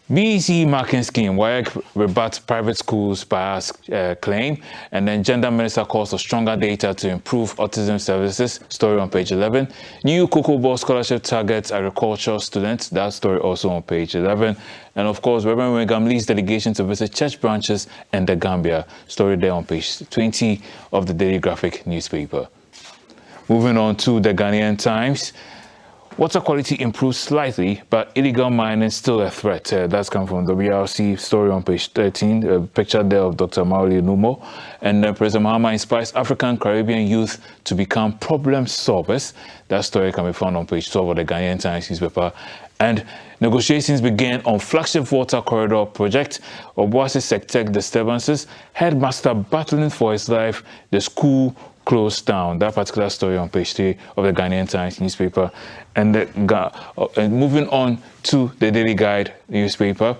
BEC marking scheme, WAEC rebuts private schools bias claim, and then Gender Minister calls for stronger data to improve autism services, story on page 11. New Cocoa Ball scholarship targets agricultural students, that story also on page 11. And of course, Reverend Wingam leads delegation to visit church branches in the Gambia, story there on page 20 of the Daily Graphic newspaper. Moving on to the Ghanaian Times. Water quality improves slightly, but illegal mining is still a threat. That's come from the WRC story on page 13, a picture there of Dr. Maoli Numo. And President Mahama inspires African Caribbean youth to become problem solvers. That story can be found on page 12 of the Ghanaian Times newspaper. And negotiations began on flagship water corridor project. Obuasi Sectec disturbances, headmaster battling for his life, the school closed down. That particular story on page 3 of the Ghanaian Times newspaper. And moving on to the Daily Guide newspaper.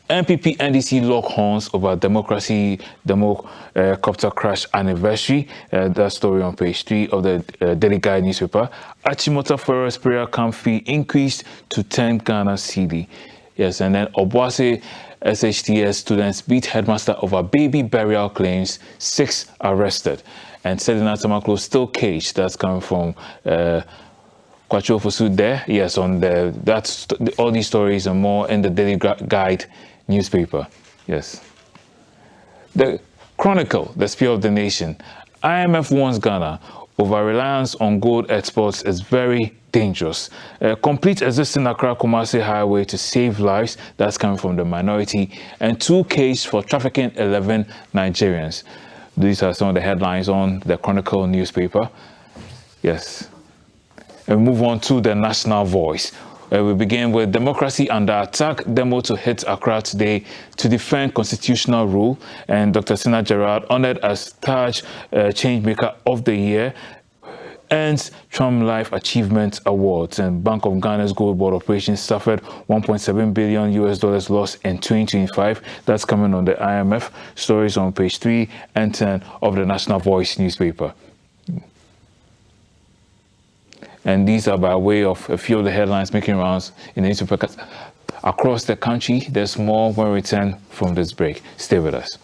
NPP NDC lock horns over democracy copter crash anniversary. That story on page 3 of the Daily Guide newspaper. Achimota Forest prayer camp fee increased to 10 Ghana cedi. Yes, and then Obuasi SHTS students beat headmaster over baby burial claims, 6 arrested. And Selina Tamaklo still caged. That's coming from Kwacho Fosu there. Yes, on all these stories and more in the Daily Guide newspaper. Yes. The Chronicle, the Spear of the Nation. IMF warns Ghana over-reliance on gold exports is very dangerous. Complete existing Accra-Kumasi highway to save lives. That's coming from the Minority. And 2 cases for trafficking 11 Nigerians. These are some of the headlines on the Chronicle newspaper. Yes. And we move on to the National Voice. We begin with democracy under attack, demo to hit Accra today to defend constitutional rule. And Dr. Sina Gerard, honored as Taj Changemaker of the Year, earns Trump Life Achievement Awards. And Bank of Ghana's gold board operations suffered $1.7 billion loss in 2025. That's coming on the IMF. Stories on page 3 and 10 of the National Voice newspaper. And these are by way of a few of the headlines making rounds in the newspaper across the country. There's more when we return from this break. Stay with us.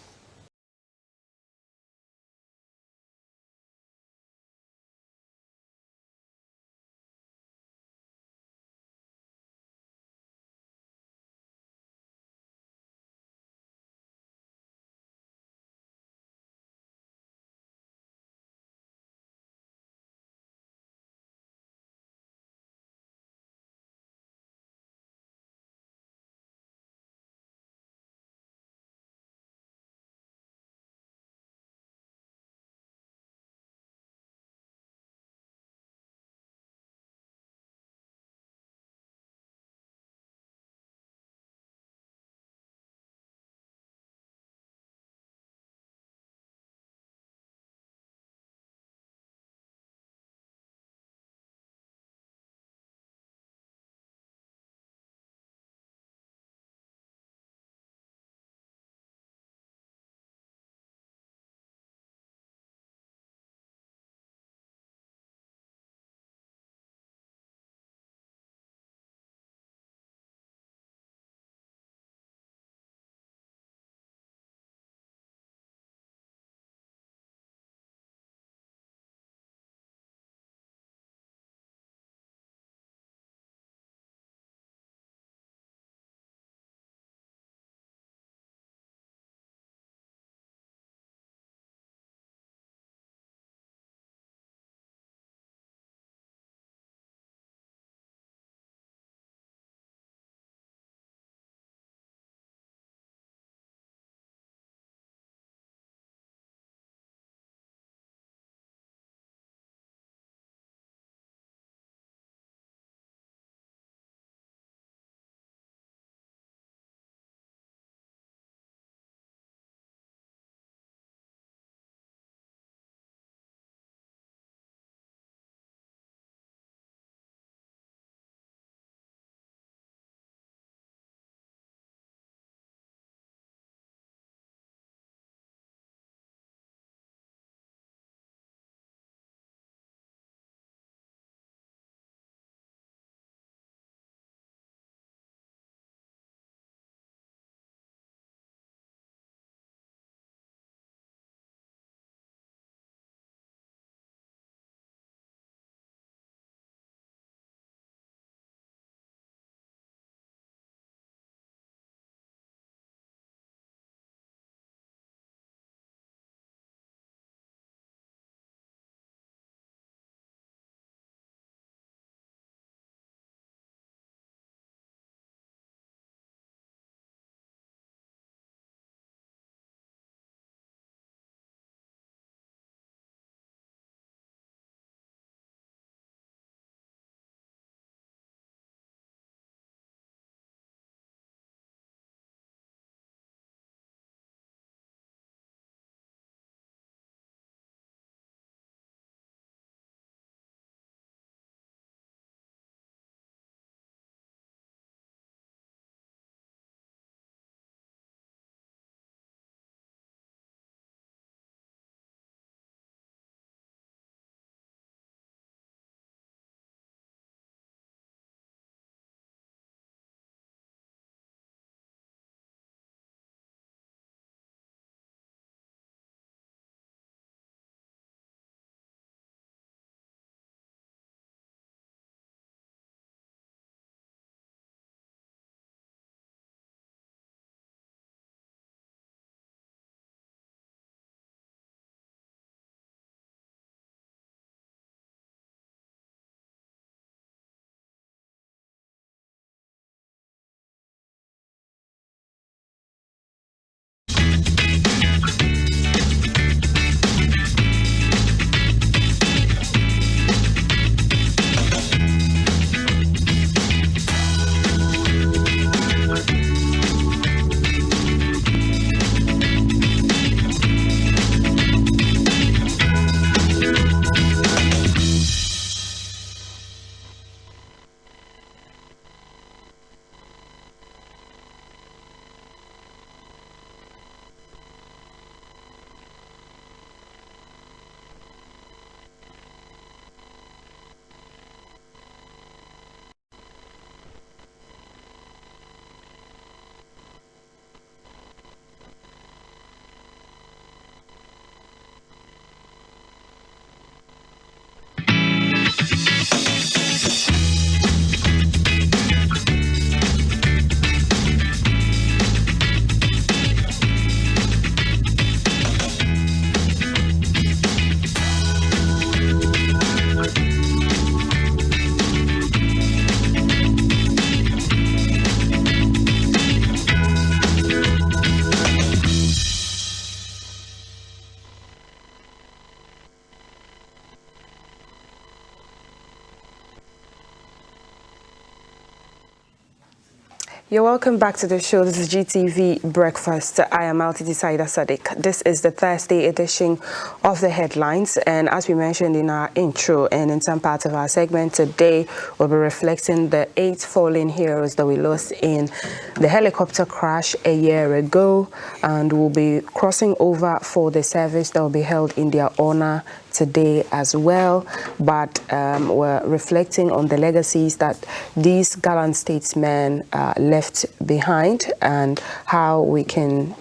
You're welcome back to the show. This is GTV Breakfast. I am Altiti Saida Sadiq. This is the Thursday edition of the headlines. And as we mentioned in our intro and in some parts of our segment today, we'll be reflecting the 8 fallen heroes that we lost in the helicopter crash a year ago. And we'll be crossing over for the service that will be held in their honor today as well, but we're reflecting on the legacies that these gallant statesmen left behind and how we can,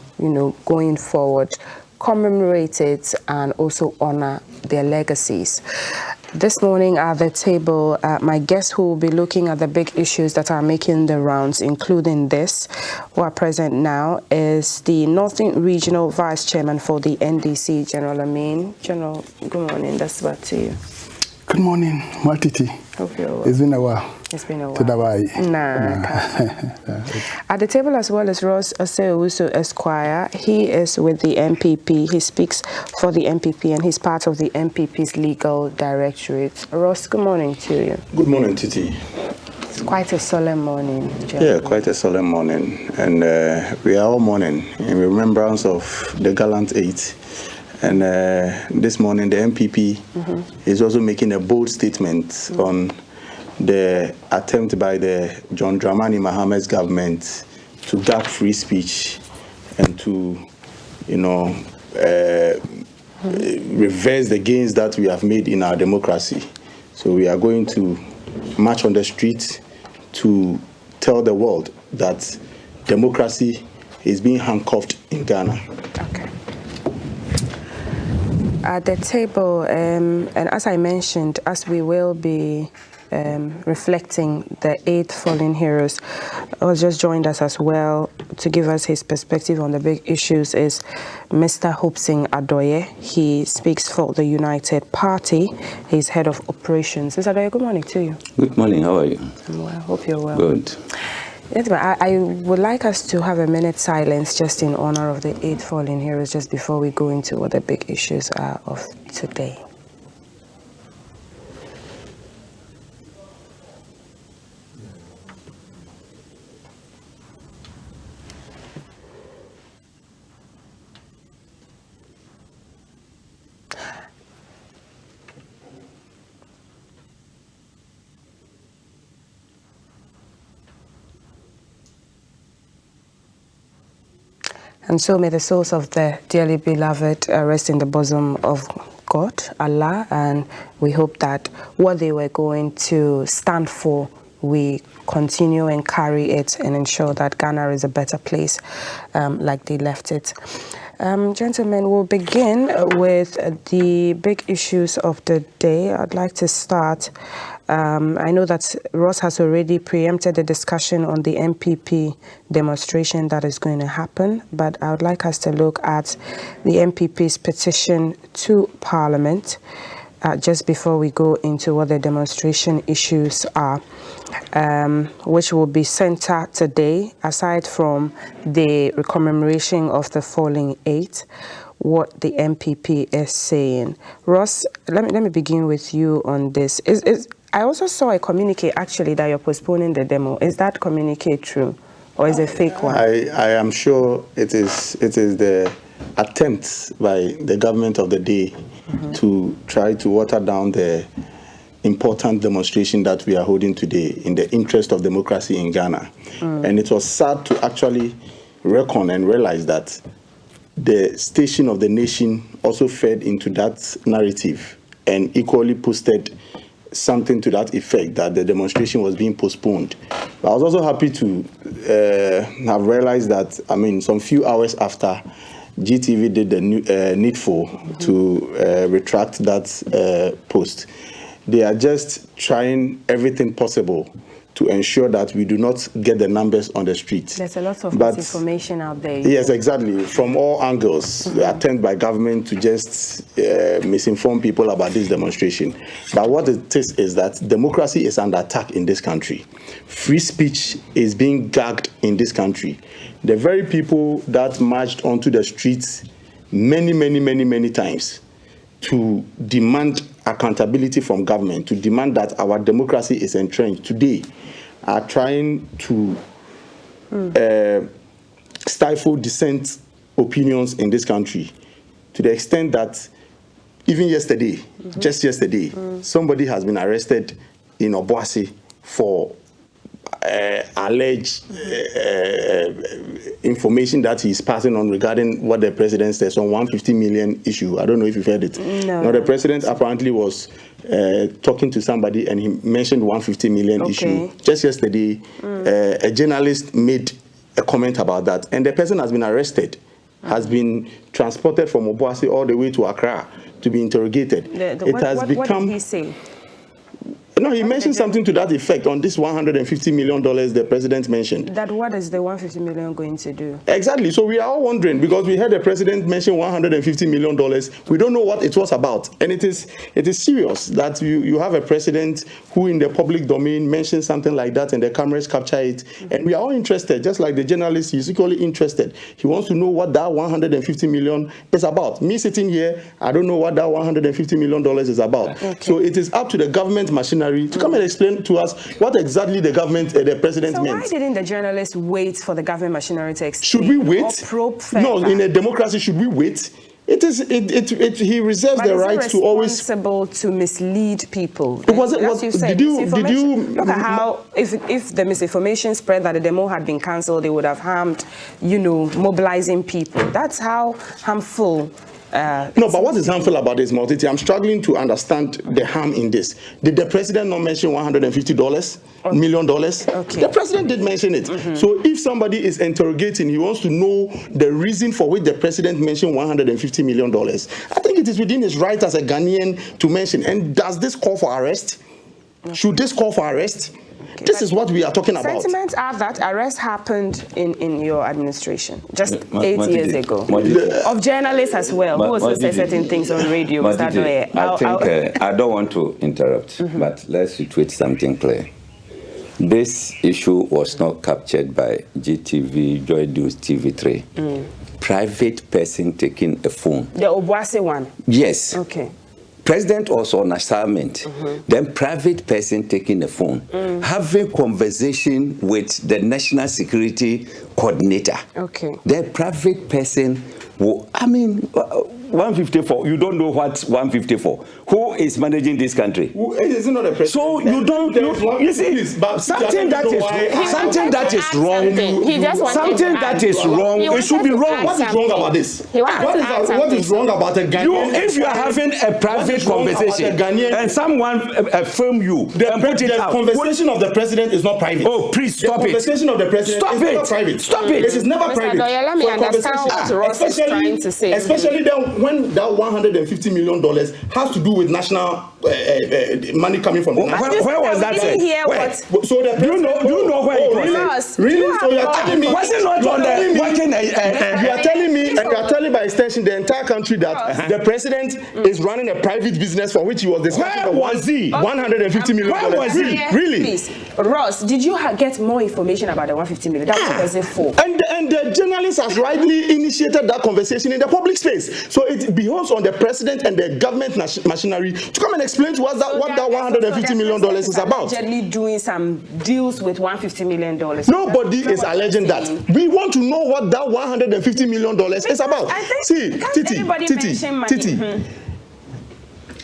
going forward, commemorate it and also honor their legacies. This morning at the table, my guests who will be looking at the big issues that are making the rounds, including this, who are present now, is the Northern Regional Vice Chairman for the NDC, General Amin. General, good morning. That's back to you. Good morning, Maltiti. Hope you're well. It's been a while. It's been a while. At the table as well is Ross Osei-Owusu Esquire. He is with the MPP. He speaks for the MPP and he's part of the MPP's legal directorate. Ross, good morning to you. Good morning, Titi. It's quite a solemn morning, General. Yeah, quite a solemn morning. And we are all mourning in remembrance of the gallant 8. And this morning, the MPP is also making a bold statement on the attempt by the John Dramani Mahamed's government to gag free speech and to, reverse the gains that we have made in our democracy. So we are going to march on the street to tell the world that democracy is being handcuffed in Ghana. Okay. At the table, and as I mentioned, as we will be reflecting the 8 fallen heroes, was just joined us as well to give us his perspective on the big issues is Mr. Hopesing Adoye. He speaks for the United Party. He's head of operations. Mr. Adoye, good morning to you. Good morning. How are you? I'm well. Hope you're well. Good. Yes, but I would like us to have a minute silence just in honor of the 8 fallen heroes just before we go into what the big issues are of today. And so may the souls of the dearly beloved rest in the bosom of God, Allah, and we hope that what they were going to stand for, we continue and carry it and ensure that Ghana is a better place like they left it. Gentlemen, we'll begin with the big issues of the day. I'd like to start. I know that Ross has already preempted the discussion on the MPP demonstration that is going to happen, but I would like us to look at the MPP's petition to Parliament just before we go into what the demonstration issues are, which will be centered today, aside from the commemoration of the fallen 8, what the MPP is saying. Ross, let me begin with you on this. I also saw a communique actually that you're postponing the demo. Is that communique true, or is it a fake one? I am sure it is the attempt by the government of the day to try to water down the important demonstration that we are holding today in the interest of democracy in Ghana. And it was sad to actually reckon and realize that the station of the nation also fed into that narrative and equally posted something to that effect, that the demonstration was being postponed. But I was also happy to have realized that, some few hours after GTV did the needful to retract that post, they are just trying everything possible to ensure that we do not get the numbers on the street. There's a lot of misinformation out there. Yes, exactly. From all angles, attempt by government to just misinform people about this demonstration. But what it is that democracy is under attack in this country. Free speech is being gagged in this country. The very people that marched onto the streets many times to demand accountability from government, to demand that our democracy is entrenched today, are trying to stifle dissent opinions in this country, to the extent that even yesterday, just yesterday, somebody has been arrested in Obuasi for alleged information that he's passing on regarding what the president says on 150 million issue. I don't know if you've heard it. No. Now, the president apparently was talking to somebody and he mentioned 150 million issue. Just yesterday, a journalist made a comment about that, and the person has been arrested, has been transported from Obuasi all the way to Accra to be interrogated. What did he say? No, he mentioned something to that effect on this $150 million the president mentioned. That what is the 150 million going to do? Exactly. So we are all wondering, because we heard the president mention $150 million. We don't know what it was about. And it is serious that you have a president who in the public domain mentions something like that and the cameras capture it. And we are all interested, just like the journalist is equally interested. He wants to know what that $150 million is about. Me sitting here, I don't know what that $150 million is about. Okay. So it is up to the government machinery to come and explain to us what exactly the government, the president meant. So why didn't the journalists wait for the government machinery to explain? Should we wait? Or probe no, in a democracy, should we wait? He reserves the right to always responsible to mislead people. Did you look at how if the misinformation spread that the demo had been cancelled, they would have harmed, mobilizing people. That's how harmful. No, but what is harmful about this, Multity? I'm struggling to understand the harm in this. Did the president not mention $150 million? Okay. The president did mention it. So if somebody is interrogating, he wants to know the reason for which the president mentioned $150 million. I think it is within his right as a Ghanaian to mention. And does this call for arrest? Should this call for arrest? Okay, this is what we are talking about. Sentiments are that arrest happened in your administration just 8 years ago. Of journalists as well, who also said certain things on radio. I think I don't want to interrupt, but let's situate something clear. This issue was not captured by GTV, Joy News, TV3. Private person taking a phone. The Obuasi one? Yes. Okay. President was on assignment, then private person taking the phone, having conversation with the National Security Coordinator. Okay. The private person, 154, you don't know what 154. Who is managing this country? Is it not a president? So you don't, you see, something that is wrong, He just something that is wrong, it should be wrong. What is wrong about this? What is wrong about a Ghanaian? If you are having a private conversation and someone film you and put it out. The conversation of the president is not private. Oh, please stop it. The conversation of the president is never private. Stop it. It is never private. Let me understand what Ross is trying to say. Especially then when that $150 million has to do with national money coming from the national. Where was that said? So the do you know where it was? Really? So you're telling me? Was it not on the working? You are telling me, and you are telling by extension the entire country that the president is running a private business for which he was discussing. Where was he? $150 million. Where was he? Really? Please, Ross, did you get more information about the 150 million? That was it for. And the journalist has rightly initiated that conversation in the public space. So it behoves on the president and the government machinery to come and explain to us what that $150 million is about. Allegedly doing some deals with $150 million. Nobody is alleging that. We want to know what that $150 million is about. See, Titi.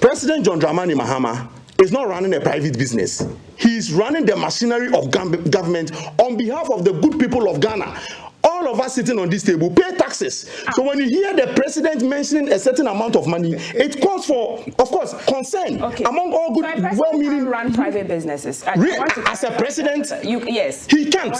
President John Dramani Mahama is not running a private business. He's running the machinery of government on behalf of the good people of Ghana. All of us sitting on this table pay taxes. So when you hear the president mentioning a certain amount of money, it calls for, of course, concern among all good, well-meaning. Run private businesses. As a president, yes, he can't.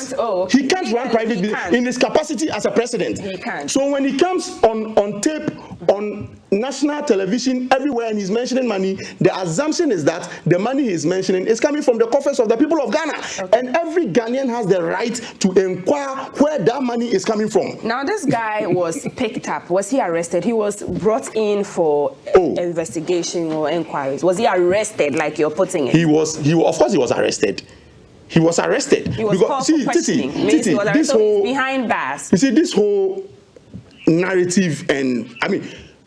He can't run private business in his capacity as a president. He can't. So when he comes on tape, on national television, everywhere, and he's mentioning money, the assumption is that the money he's mentioning is coming from the coffers of the people of Ghana. And every Ghanaian has the right to inquire where that money is coming from. Now, this guy was picked up. Was he arrested? He was brought in for investigation or inquiries. Was he arrested, like you're putting it? Of course he was arrested. He was arrested. He was called for questioning. He was arrested, behind bars. You see, this whole narrative, and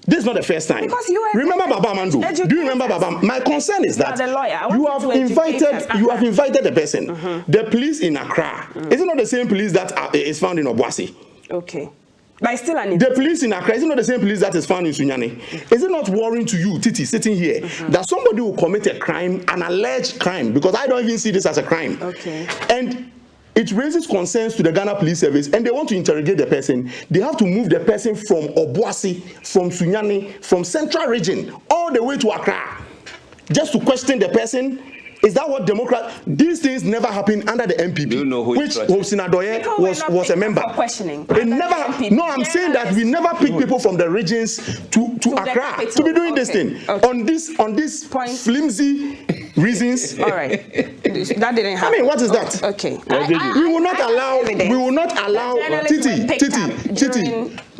This is not the first time. Because you were remember Baba Mando? Do you remember Baba? My concern is that the lawyer. you have invited the person. The police in Accra. Is it not the same police that is found in Obuasi? Okay. But it's still an the police in Accra, is it not the same police that is found in Sunyani? Is it not worrying to you, Titi, sitting here, that somebody will commit a crime, an alleged crime, because I don't even see this as a crime. Okay. And it raises concerns to the Ghana Police Service, and they want to interrogate the person. They have to move the person from Obuasi, from Sunyani, from Central Region, all the way to Accra, just to question the person. Is that what these things never happened under the MPP, Do you know who which Hosina Doye was a member. Questioning. It never. No, I'm saying that we never pick people from the regions to Accra to be doing this thing on this flimsy reasons. All right, that didn't happen. I mean, what is that? Okay. We will not allow Titi.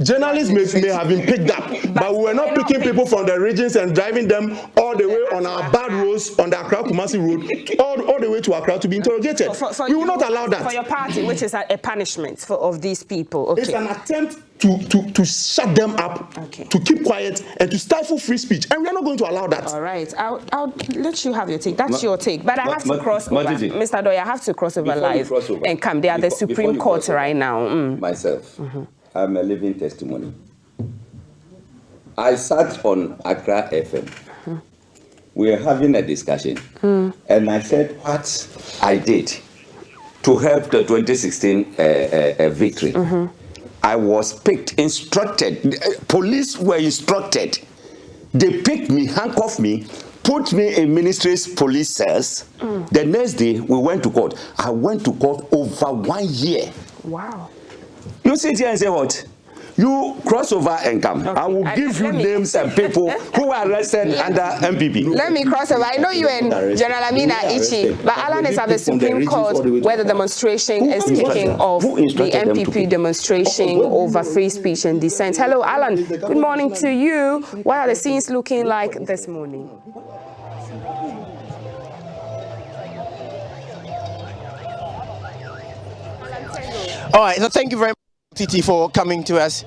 Journalists may have been picked up, but we were not picking people from the regions and driving them all the way on our bad roads on the Accra Kumasi road, all the way to Accra to be interrogated. We will not allow that. For your party, which is a punishment of these people. Okay. It's an attempt to shut them up, to keep quiet, and to stifle free speech, and we are not going to allow that. All right, I'll let you have your take. That's your take, but I have to cross over. Mr. Doye, I have to cross over live and come. They are the Supreme Court right now. Myself, I'm a living testimony. I sat on Accra FM. We were having a discussion, and I said what I did to help the 2016 victory. I was instructed, police were instructed. They picked me, handcuffed me, put me in ministry's police cells. The next day, we went to court. I went to court over 1 year. Wow. You sit here and say what? You cross over and come. Okay. I will give you names and people who are arrested under MPP. Let me cross over. I know you and General Amina Ichi, but Alan is at the Supreme Court where the demonstration is kicking off, the MPP demonstration over free speech and dissent. Hello, Alan. Good morning to you. What are the scenes looking like this morning? All right, so thank you very much, Titi, for coming to us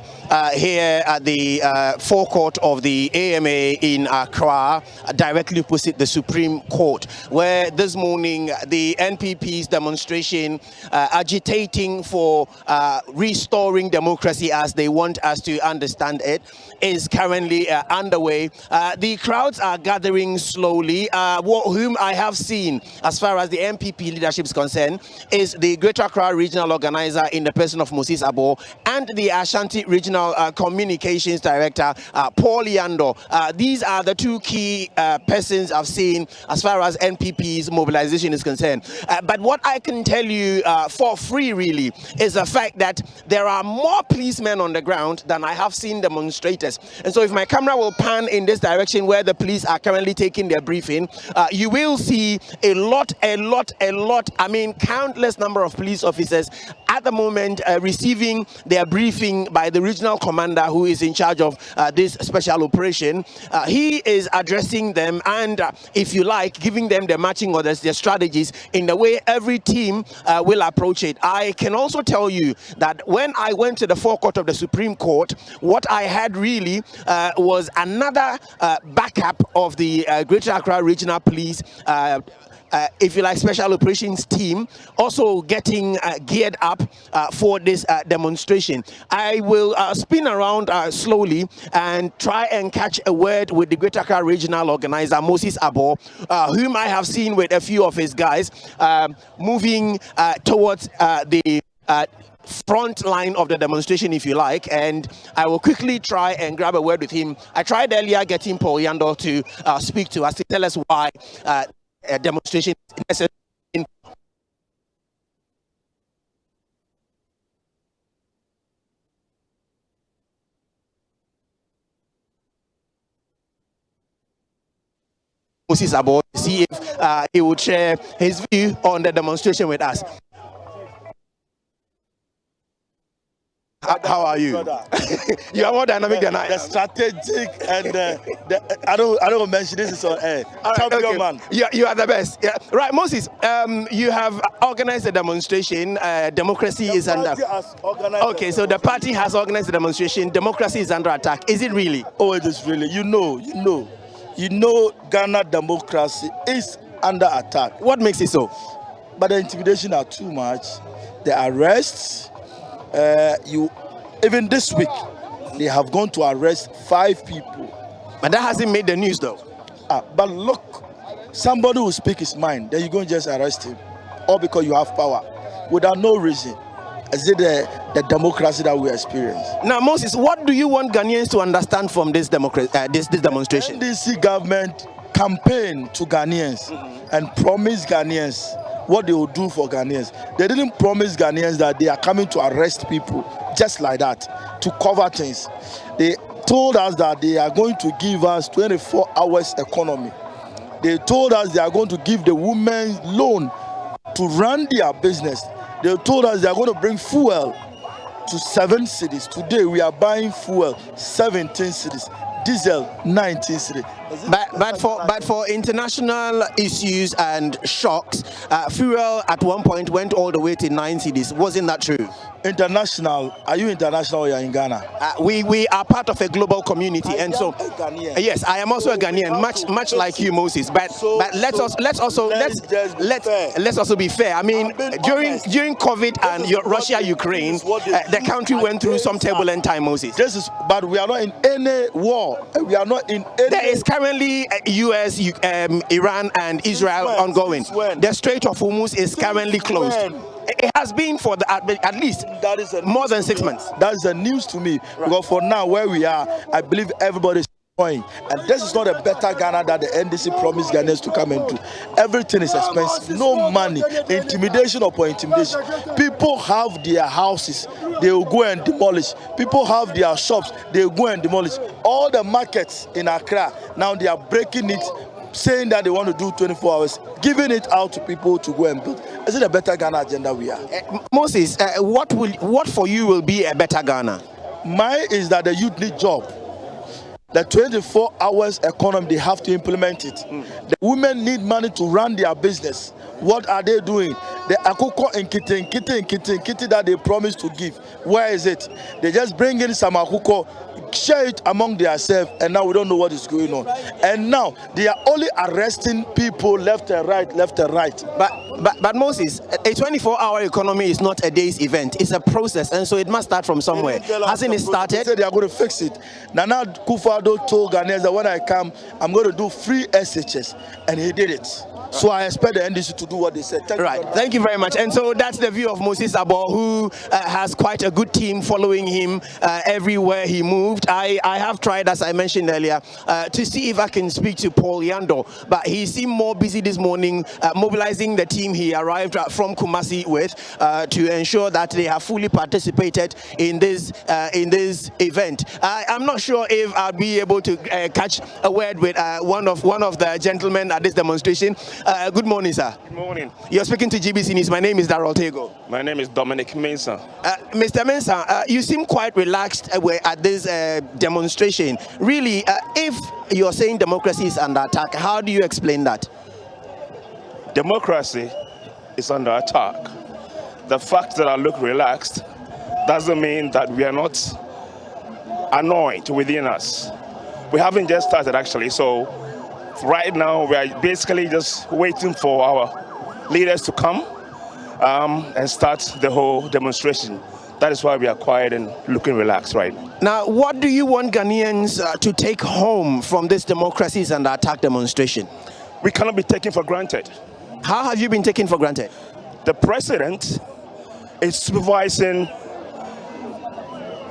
here at the forecourt of the AMA in Accra, directly opposite the Supreme Court, where this morning the NPP's demonstration agitating for restoring democracy as they want us to understand it is currently underway. The crowds are gathering slowly. Whom I have seen, as far as the MPP leadership is concerned, is the Greater Accra Regional Organizer in the person of Moses Abo and the Ashanti Regional Communications Director, Paul Yando. These are the two key persons I've seen as far as NPP's mobilization is concerned. But what I can tell you for free, really, is the fact that there are more policemen on the ground than I have seen demonstrators. And so if my camera will pan in this direction where the police are currently taking their briefing, you will see a lot, I mean, countless number of police officers at the moment receiving their briefing by the regional commander who is in charge of this special operation. He is addressing them and, if you like, giving them their marching orders, their strategies in the way every team will approach it. I can also tell you that when I went to the forecourt of the Supreme Court, what I had really was another backup of the Greater Accra Regional Police, if you like, special operations team, also getting geared up for this demonstration. I will spin around slowly and try and catch a word with the Greater Accra Regional Organizer, Moses Abo, whom I have seen with a few of his guys moving towards the front line of the demonstration, if you like, and I will quickly try and grab a word with him. I tried earlier getting Paul Yando to speak to us to tell us why a demonstration is necessary. Moses Abo, to see if he would share his view on the demonstration with us. How are you? You are more dynamic than I am. The strategic and I don't mention this is on air. Champion man. You are the best. Yeah. Right, Moses. You have organized a demonstration. Democracy is under. Okay, so the party has organized the demonstration. Democracy is under attack. Is it really? Oh, it is really. You know, Ghana democracy is under attack. What makes it so? But the intimidation are too much. The arrests. Even this week, they have gone to arrest 5 people. But that hasn't made the news, though. But look, somebody will speak his mind, then you're going to just arrest him, all because you have power, without no reason. Is it the democracy that we experience? Now, Moses, what do you want Ghanaians to understand from this demonstration? NDC government campaign to Ghanaians and promise Ghanaians what they will do for Ghanaians. They didn't promise Ghanaians that they are coming to arrest people just like that, to cover things. They told us that they are going to give us 24 hours economy. They told us they are going to give the women loan to run their business. They told us they are going to bring fuel to 7 cities. Today we are buying fuel 17 cities. Diesel 19 cities. But for international issues and shocks, fuel at one point went all the way to 9 cities. Wasn't that true? International? Are you international or you are in Ghana? We are part of a global community, and so yes, I am also a Ghanaian, much like you, Moses. But let's also be fair. I mean, during COVID and Russia Ukraine, the country went through some turbulent time, Moses. But we are not in any war. We are not in any. There is currently US, Iran, and Israel ongoing. The Strait of Hormuz is currently closed. It has been for at least more than 6 months. That is the news to me. Because for now, where we are, I believe everybody is going. And this is not a better Ghana that the NDC promised Ghanaians to come into. Everything is expensive. No money. Intimidation upon intimidation. People have their houses. They will go and demolish. People have their shops. They will go and demolish. All the markets in Accra, now they are breaking it, saying that they want to do 24 hours, giving it out to people to go and build. Is it a better Ghana agenda we are? Moses, what for you will be a better Ghana? Mine is that the youth need job. The 24 hours economy, they have to implement it. The women need money to run their business. What are they doing? The akoko and kitty that they promised to give. Where is it? They just bring in some akoko, share it among themselves, and now we don't know what is going on. And now they are only arresting people left and right. But Moses, a 24-hour economy is not a day's event. It's a process, and so it must start from somewhere. Hasn't it started? They said they are going to fix it. Nana Akufo-Addo told Ghanaians that when I come, I'm going to do free SHS, and he did it. So I expect the NDC to do what they said. Thank you very much. And so that's the view of Moses Abor, who has quite a good team following him everywhere he moved. I have tried, as I mentioned earlier, to see if I can speak to Paul Yando, but he seemed more busy this morning mobilizing the team he arrived from Kumasi with to ensure that they have fully participated in this event. I'm not sure if I'll be able to catch a word with one of the gentlemen at this demonstration. Good morning, sir. Good morning. You're speaking to GBC News. My name is Darrell Tego. My name is Dominic Mensah. Mr. Mensah, you seem quite relaxed at this demonstration. Really, if you're saying democracy is under attack, how do you explain that? Democracy is under attack. The fact that I look relaxed doesn't mean that we are not annoyed within us. We haven't just started, actually, so right now, we are basically just waiting for our leaders to come and start the whole demonstration. That is why we are quiet and looking relaxed right now. Now, what do you want Ghanaians to take home from this democracies and attack demonstration? We cannot be taken for granted. How have you been taken for granted? The president is supervising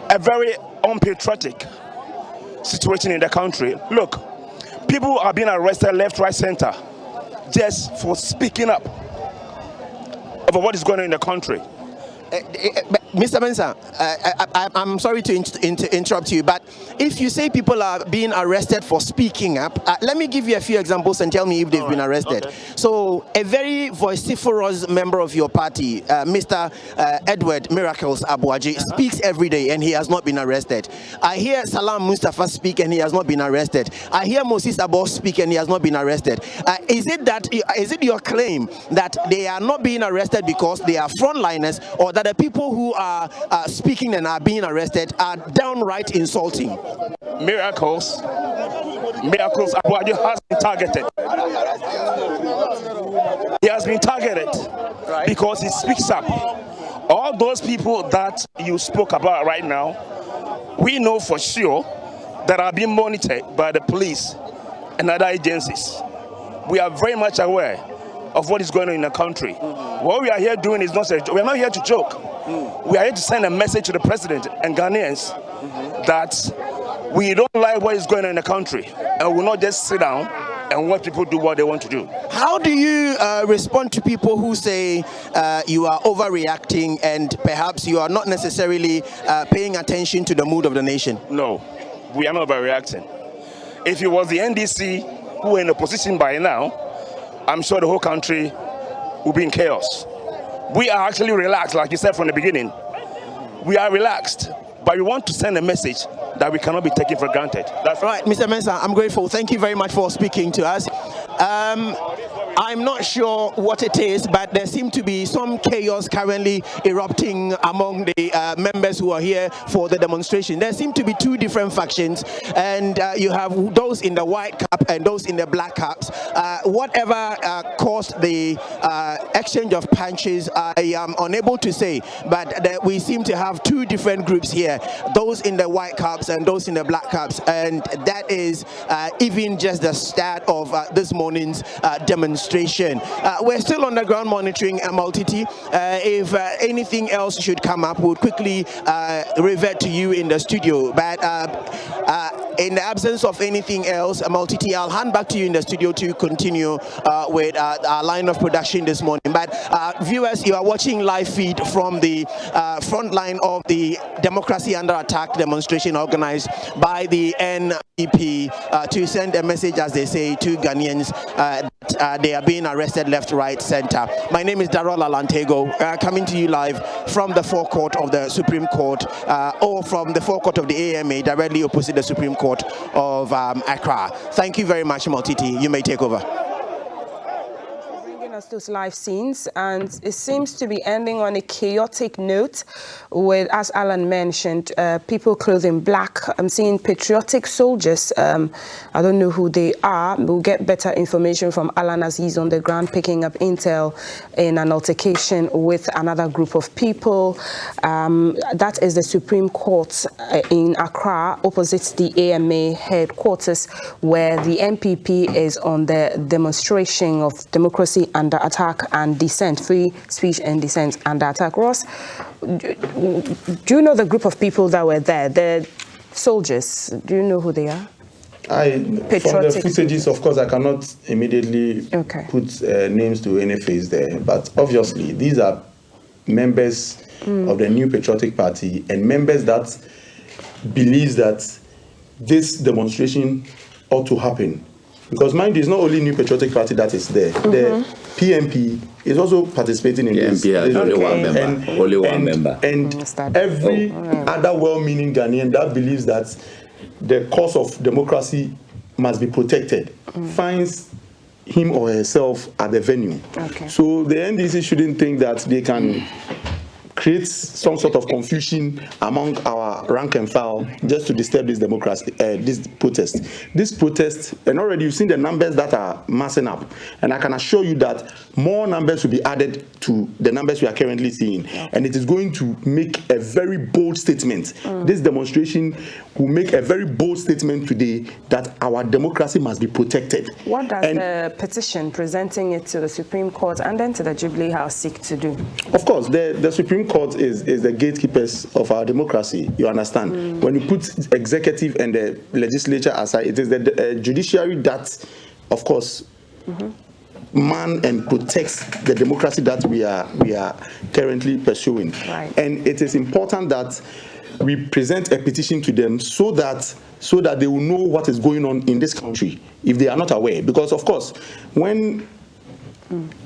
a very unpatriotic situation in the country. Look, people are being arrested left, right, center just for speaking up about what is going on in the country. Mr. Mensah, I'm sorry to interrupt you, but if you say people are being arrested for speaking up, let me give you a few examples and tell me if they've been arrested. Okay. So, a very vociferous member of your party, Mr. Edward Miracles Abuaji, speaks every day and he has not been arrested. I hear Salam Mustafa speak and he has not been arrested. I hear Moses Abos speak and he has not been arrested. Is it your claim that they are not being arrested because they are frontliners, or that the people who are speaking and are being arrested are downright insulting? Miracles Abuaji has been targeted. He has been targeted because he speaks up. All those people that you spoke about right now, we know for sure that are being monitored by the police and other agencies. We are very much aware of what is going on in the country. What we are here doing is not we are not here to joke. We are here to send a message to the president and Ghanaians that we don't like what is going on in the country, and we will not just sit down and watch people do what they want to do. How do you respond to people who say you are overreacting and perhaps you are not necessarily paying attention to the mood of the nation? No, we are not overreacting. If it was the NDC who were in a position by now, I'm sure the whole country will be in chaos. We are actually relaxed, like you said from the beginning. We are relaxed, but we want to send a message that we cannot be taken for granted. That's right, Mr. Mensah, I'm grateful. Thank you very much for speaking to us. I'm not sure what it is, but there seems to be some chaos currently erupting among the members who are here for the demonstration. There seem to be two different factions, and you have those in the white cap and those in the black caps. Whatever caused the exchange of punches, I am unable to say, but we seem to have two different groups here, those in the white caps and those in the black caps, and that is even just the start of this morning's demonstration. We're still on the ground monitoring MLTT. If anything else should come up, we'll quickly revert to you in the studio. But in the absence of anything else, MLTT, I'll hand back to you in the studio to continue with our line of production this morning. But viewers, you are watching live feed from the front line of the Democracy Under Attack demonstration organized by the NPP to send a message, as they say, to Ghanaians that they are being arrested left, right, center. My name is Darrell Alantego, coming to you live from the forecourt of the Supreme Court, or from the forecourt of the AMA, directly opposite the Supreme Court of Accra. Thank you very much, Multiti. You may take over. Those live scenes, and it seems to be ending on a chaotic note with, as Alan mentioned, people clothed in black. I'm seeing patriotic soldiers. I don't know who they are. We'll get better information from Alan as he's on the ground picking up intel in an altercation with another group of people. That is the Supreme Court in Accra, opposite the AMA headquarters, where the NPP is on the demonstration of democracy under attack and dissent, free speech and dissent under attack. Ross, do you know the group of people that were there? The soldiers, do you know who they are? From the footages, of course, I cannot immediately put names to any face there, but obviously these are members of the New Patriotic Party and members that believes that this demonstration ought to happen. Because mind you, it's not only New Patriotic Party that is there. The PNP is also participating in this. PNP has only one member. And every other well-meaning Ghanaian that believes that the cause of democracy must be protected finds him or herself at the venue. So the NDC shouldn't think that they can create some sort of confusion among our rank and file just to disturb this democracy, this protest. And already you've seen the numbers that are massing up. And I can assure you that more numbers will be added to the numbers we are currently seeing. And it is going to make a very bold statement. This demonstration will make a very bold statement today that our democracy must be protected. What does the petition presenting it to the Supreme Court and then to the Jubilee House seek to do? Of course, the Supreme Court is the gatekeepers of our democracy, you understand? When you put executive and the legislature aside, it is the judiciary that, of course, man and protects the democracy that we are currently pursuing. Right. And it is important that we present a petition to them so that they will know what is going on in this country if they are not aware. Because of course, when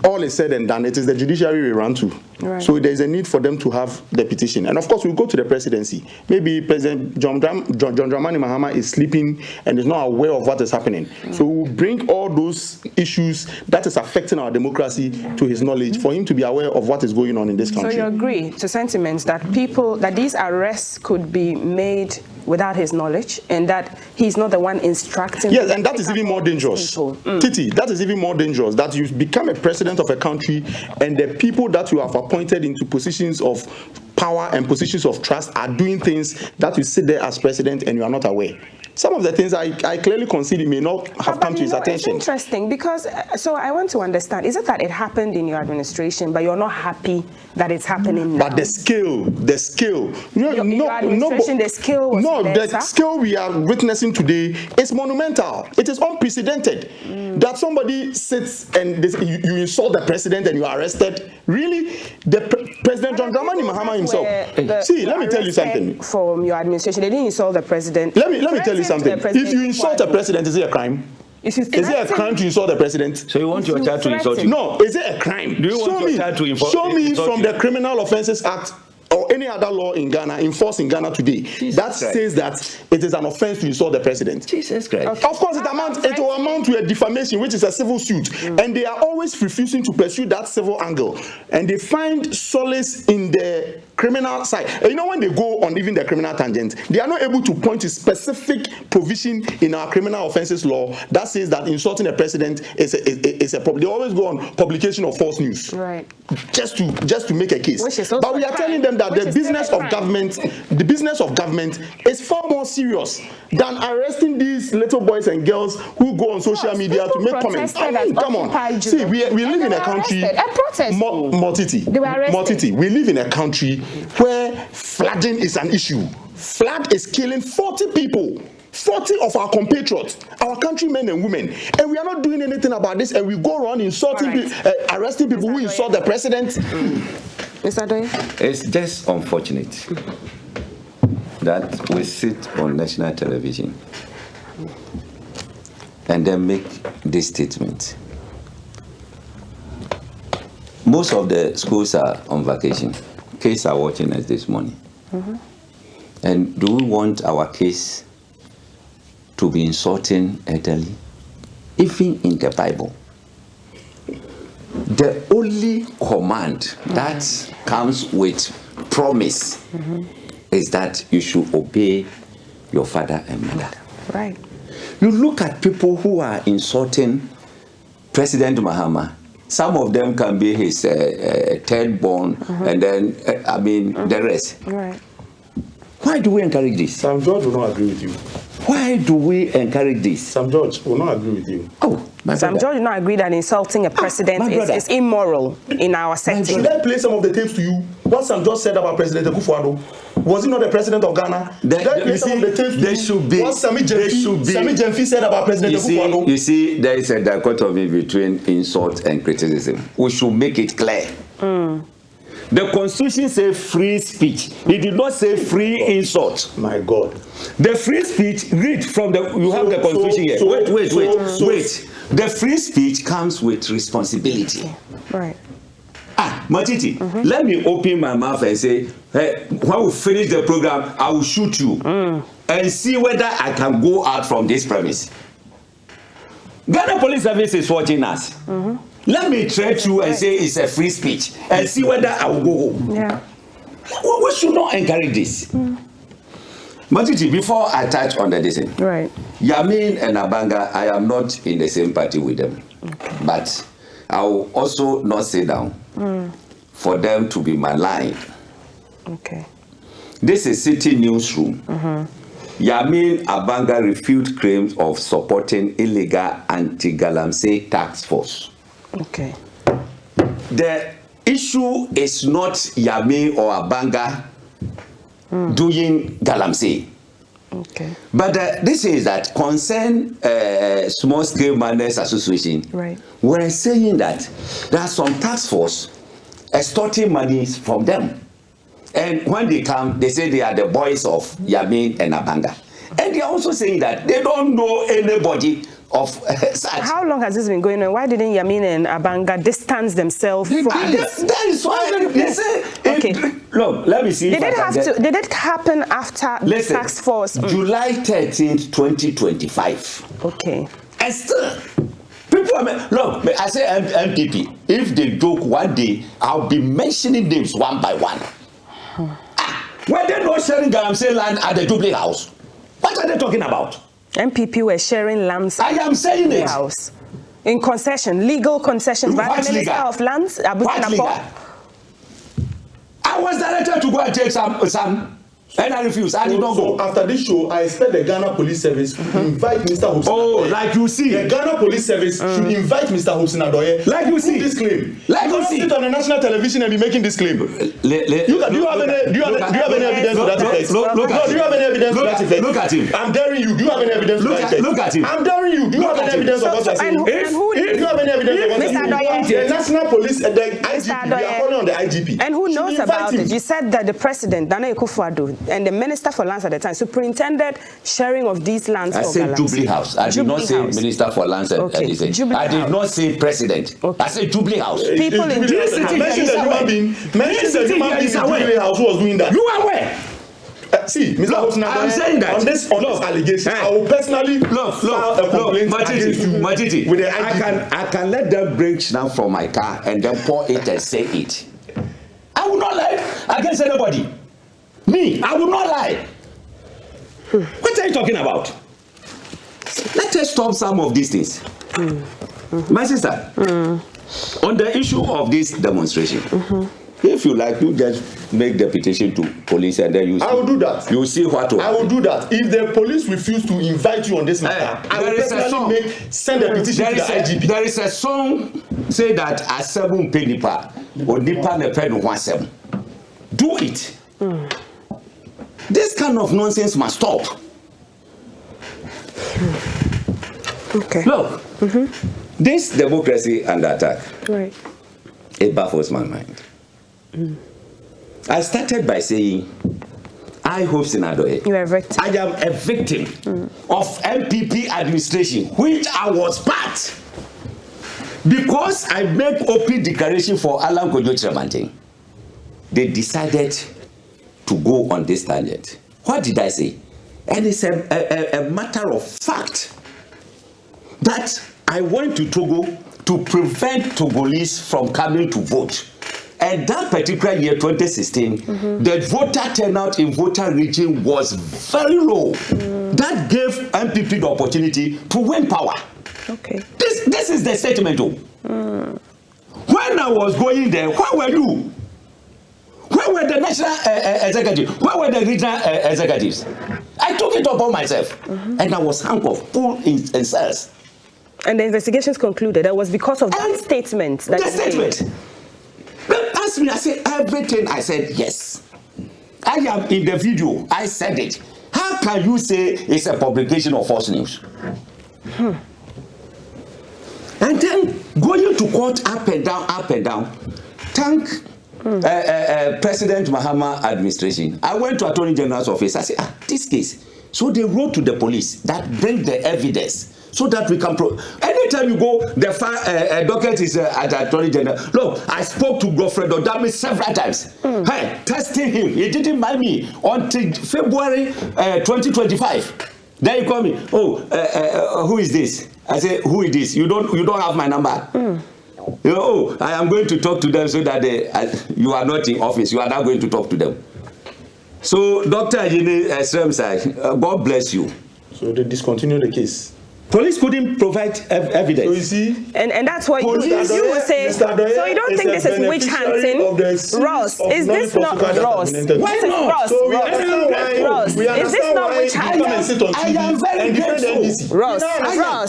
all is said and done, it is the judiciary we run to. Right. So there is a need for them to have the petition. And of course, we'll go to the presidency. Maybe President John Dramani Mahama is sleeping and is not aware of what is happening. So we'll bring all those issues that is affecting our democracy to his knowledge for him to be aware of what is going on in this country. So you agree to sentiments that that these arrests could be made without his knowledge and that he's not the one instructing? Yes, and that is even more dangerous. Titi, that is even more dangerous, that you become a president of a country and the people that you have appointed into positions of power and positions of trust are doing things that you sit there as president and you are not aware. Some of the things I clearly concede may not have come to his attention. It's interesting because, so I want to understand, is it that it happened in your administration, but you're not happy that it's happening now? But the scale, the scale we are witnessing today is monumental. It is unprecedented. That somebody sits and you insult the president and you are arrested. Really? President John Dramani Mahama himself. See, let me tell you something. From your administration, they didn't insult the president. Let me tell you something. If you insult a president, is it a crime? Is it a crime to insult the president? So you want your child to insult you? No, is it a crime? Do you want your child to insult you? Show me from the Criminal Offences Act or any other law in Ghana, enforced in Ghana today, that says that it is an offense to insult the president. Jesus Christ. Okay. Of course, it will amount to a defamation, which is a civil suit. And they are always refusing to pursue that civil angle. And they find solace in the criminal side. And you know, when they go on even the criminal tangent, they are not able to point to specific provision in our criminal offences law that says that insulting a president is a problem. They always go on publication of false news. Right. Just to make a case. But we are telling them that the business of government is far more serious than arresting these little boys and girls who go on social media to make comments. Come on. See, we live in a country. Motiti, we live in a country where flooding is an issue. Flood is killing 40 people. 40 of our compatriots, our countrymen and women, and we are not doing anything about this, and we go around insulting, arresting people who insult the president. Mr. Adoye? It's just unfortunate that we sit on national television and then make this statement. Most of the schools are on vacation. Kids are watching us this morning. And do we want our kids to be insulting elderly? Even in the Bible, the only command that comes with promise is that you should obey your father and mother. Right. You look at people who are insulting President Mahama. Some of them can be his third born, and then the rest. Right. Why do we encourage this? Sam George will not agree with you. Why do we encourage this? Sam George will not agree with you. Oh, Sam George will not agree that insulting a president is immoral in our setting. Should I play some of the tapes to you? What Sam George said about President Akufo-Addo? Was he not the president of Ghana? Should I play some of the tapes to you? What Sami Jemfi said about President Akufo-Addo? You see, there is a dichotomy between insult and criticism. We should make it clear. The Constitution says free speech. It did not say free insult. My God. The free speech, read from the, you have the Constitution here. Wait. The free speech comes with responsibility. Right. Matiti, let me open my mouth and say, hey, when we finish the program, I will shoot you and see whether I can go out from this premise. Ghana Police Service is watching us. Let me threat you and say it's a free speech and see whether I will go home. Yeah. We should not encourage this. Matiti, before I touch on the decision, right. Yamin and Abanga, I am not in the same party with them. But I will also not sit down for them to be maligned. Okay. This is City Newsroom. Yamin Abanga refute claims of supporting illegal anti-Galamsey task force. Okay. The issue is not Yamin or Abanga doing Galamsey. Okay. But this is that concern small scale miners association. Right. We're saying that there are some task force extorting money from them. And when they come, they say they are the boys of Yamin and Abanga. And they are also saying that they don't know anybody of such. How long has this been going on? Why didn't Yamin and Abanga distance themselves from this? That is why they say. Okay. Look, let me see. Did it happen after the task force? July 13th, 2025. Okay. And still, people, look, I say MPP, if they joke one day, I'll be mentioning names one by one. Were they not sharing Galamsey land at the Jubilee House? What are they talking about? MPP were sharing lands. I am saying it. House. In concession, legal concessions by the Minister of Lands. What legal? I was directed to go and take some, and I refused. I did not go. So after this show, I expect the Ghana Police Service to invite Mr. Hobson. Oh, like you see. The Ghana Police Service should invite Mr. Hobson Adoye. Like you see. This claim. Like you see. Sit on the national television and be making this claim. Do you have any evidence to that effect? Do you have any evidence to that effect? Look at him. I'm daring you. Do you have any evidence to that effect? Look at him. I'm daring you. Do you have any evidence of what I'm saying? And who If you have any evidence of what I'm saying? The national police, the IGP, we are calling on the IGP. And who knows about it? You said that the president, Nana Akufo-Addo, and the Minister for Lands at the time superintended sharing of these lands. I said Jubilee House. I did not say Minister for Lands. Okay. I did not say President. Okay. I said Jubilee House. People in Jubilee House. Mention the human being. Mention the human being in Jubilee House who was doing that. You are where? See, Mr. Hobson, I'm saying that on this allegation, I will personally file a complaint against you Matiti, with the IGP. I can let them bring now from my car and then pour it and say it. I will not lie against anybody. Me, I will not lie. What are you talking about? Let us stop some of these things. My sister, on the issue of this demonstration, if you like, you just make the petition to police and then you see. I will do that. You will see what to I will do that. If the police refuse to invite you on this matter, I will personally send a petition to the IGP. There is a song say that a 7 penny pa or nipa ne pen 17. Do it. This kind of nonsense must stop. Okay. Look, this democracy under attack. Right. It baffles my mind. I started by saying, I Hobson Adoye. You are a victim. I am a victim of MPP administration, which I was part. Because I made open declaration for Alan Kojo Tremantin, they decided to go on this tangent. What did I say? And it's a matter of fact that I went to Togo to prevent Togolese from coming to vote. And that particular year, 2016, the voter turnout in voter region was very low. That gave MPP the opportunity to win power. Okay. This is the statement. When I was going there, where were you? Where were the national executives? Where were the regional executives? I took it upon myself. And I was handcuffed, pulled in cells. And the investigations concluded that was because of that statement. That the statement. Ask me, I said everything. I said yes. I am in the video. I said it. How can you say it's a publication of false news? And then going to court up and down. Thank President Mahama administration. I went to Attorney General's office. I said, this case. So they wrote to the police that bring the evidence so that we can anytime you go, the docket is at the Attorney General. Look, I spoke to Godfred Odami several times. Hey, testing him. He didn't mind me until February 2025. Then he called me. Who is this? I said, who is this? You don't have my number. You know, I am going to talk to them so that you are not in office. You are now going to talk to them. So, Dr. Ajini Sremsai, God bless you. So they discontinued the case. Police couldn't provide evidence. So you see, and that's what you will say. So you don't think this is witch hunting, Ross? Is this not Ross? Why not? Ross? So we understand why. Is this not witch hunting? I am very grateful. Ross,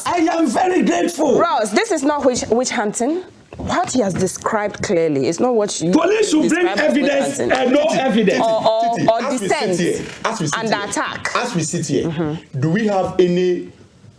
I am very grateful. Ross, this is not witch hunting. What he has described clearly is not what you. Police should bring evidence and no evidence. Or dissent under attack. As we sit here, do we have any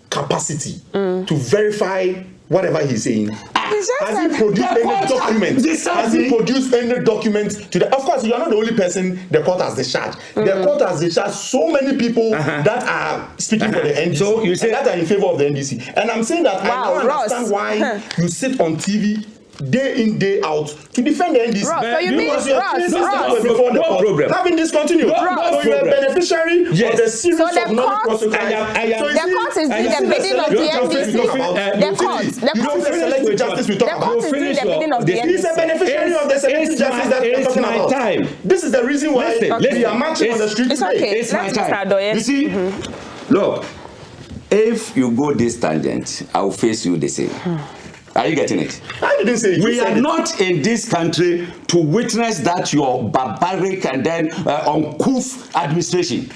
capacity to verify whatever he's saying? Has he produced any document? Has he produced any document to the? Of course, you are not the only person the court has discharged. The court has discharged so many people that are speaking for the NDC. So you say that are in favor of the NDC. And I'm saying that I don't understand why you sit on TV day in, day out to defend the NDC. Ross, so you mean no problem. Having this continue. So you're a beneficiary of the series of non-prosecution. The court is doing the bidding of the NDC. The court is doing the bidding of the NDC. He's a beneficiary of the selective justice that we're talking about. Time. This is the reason why we are marching on the street today. It's my time. You see, look, if you go this tangent, I will face you the same. Are you getting it? I didn't say it. We are not in this country to witness that your barbaric and then uncouth administration.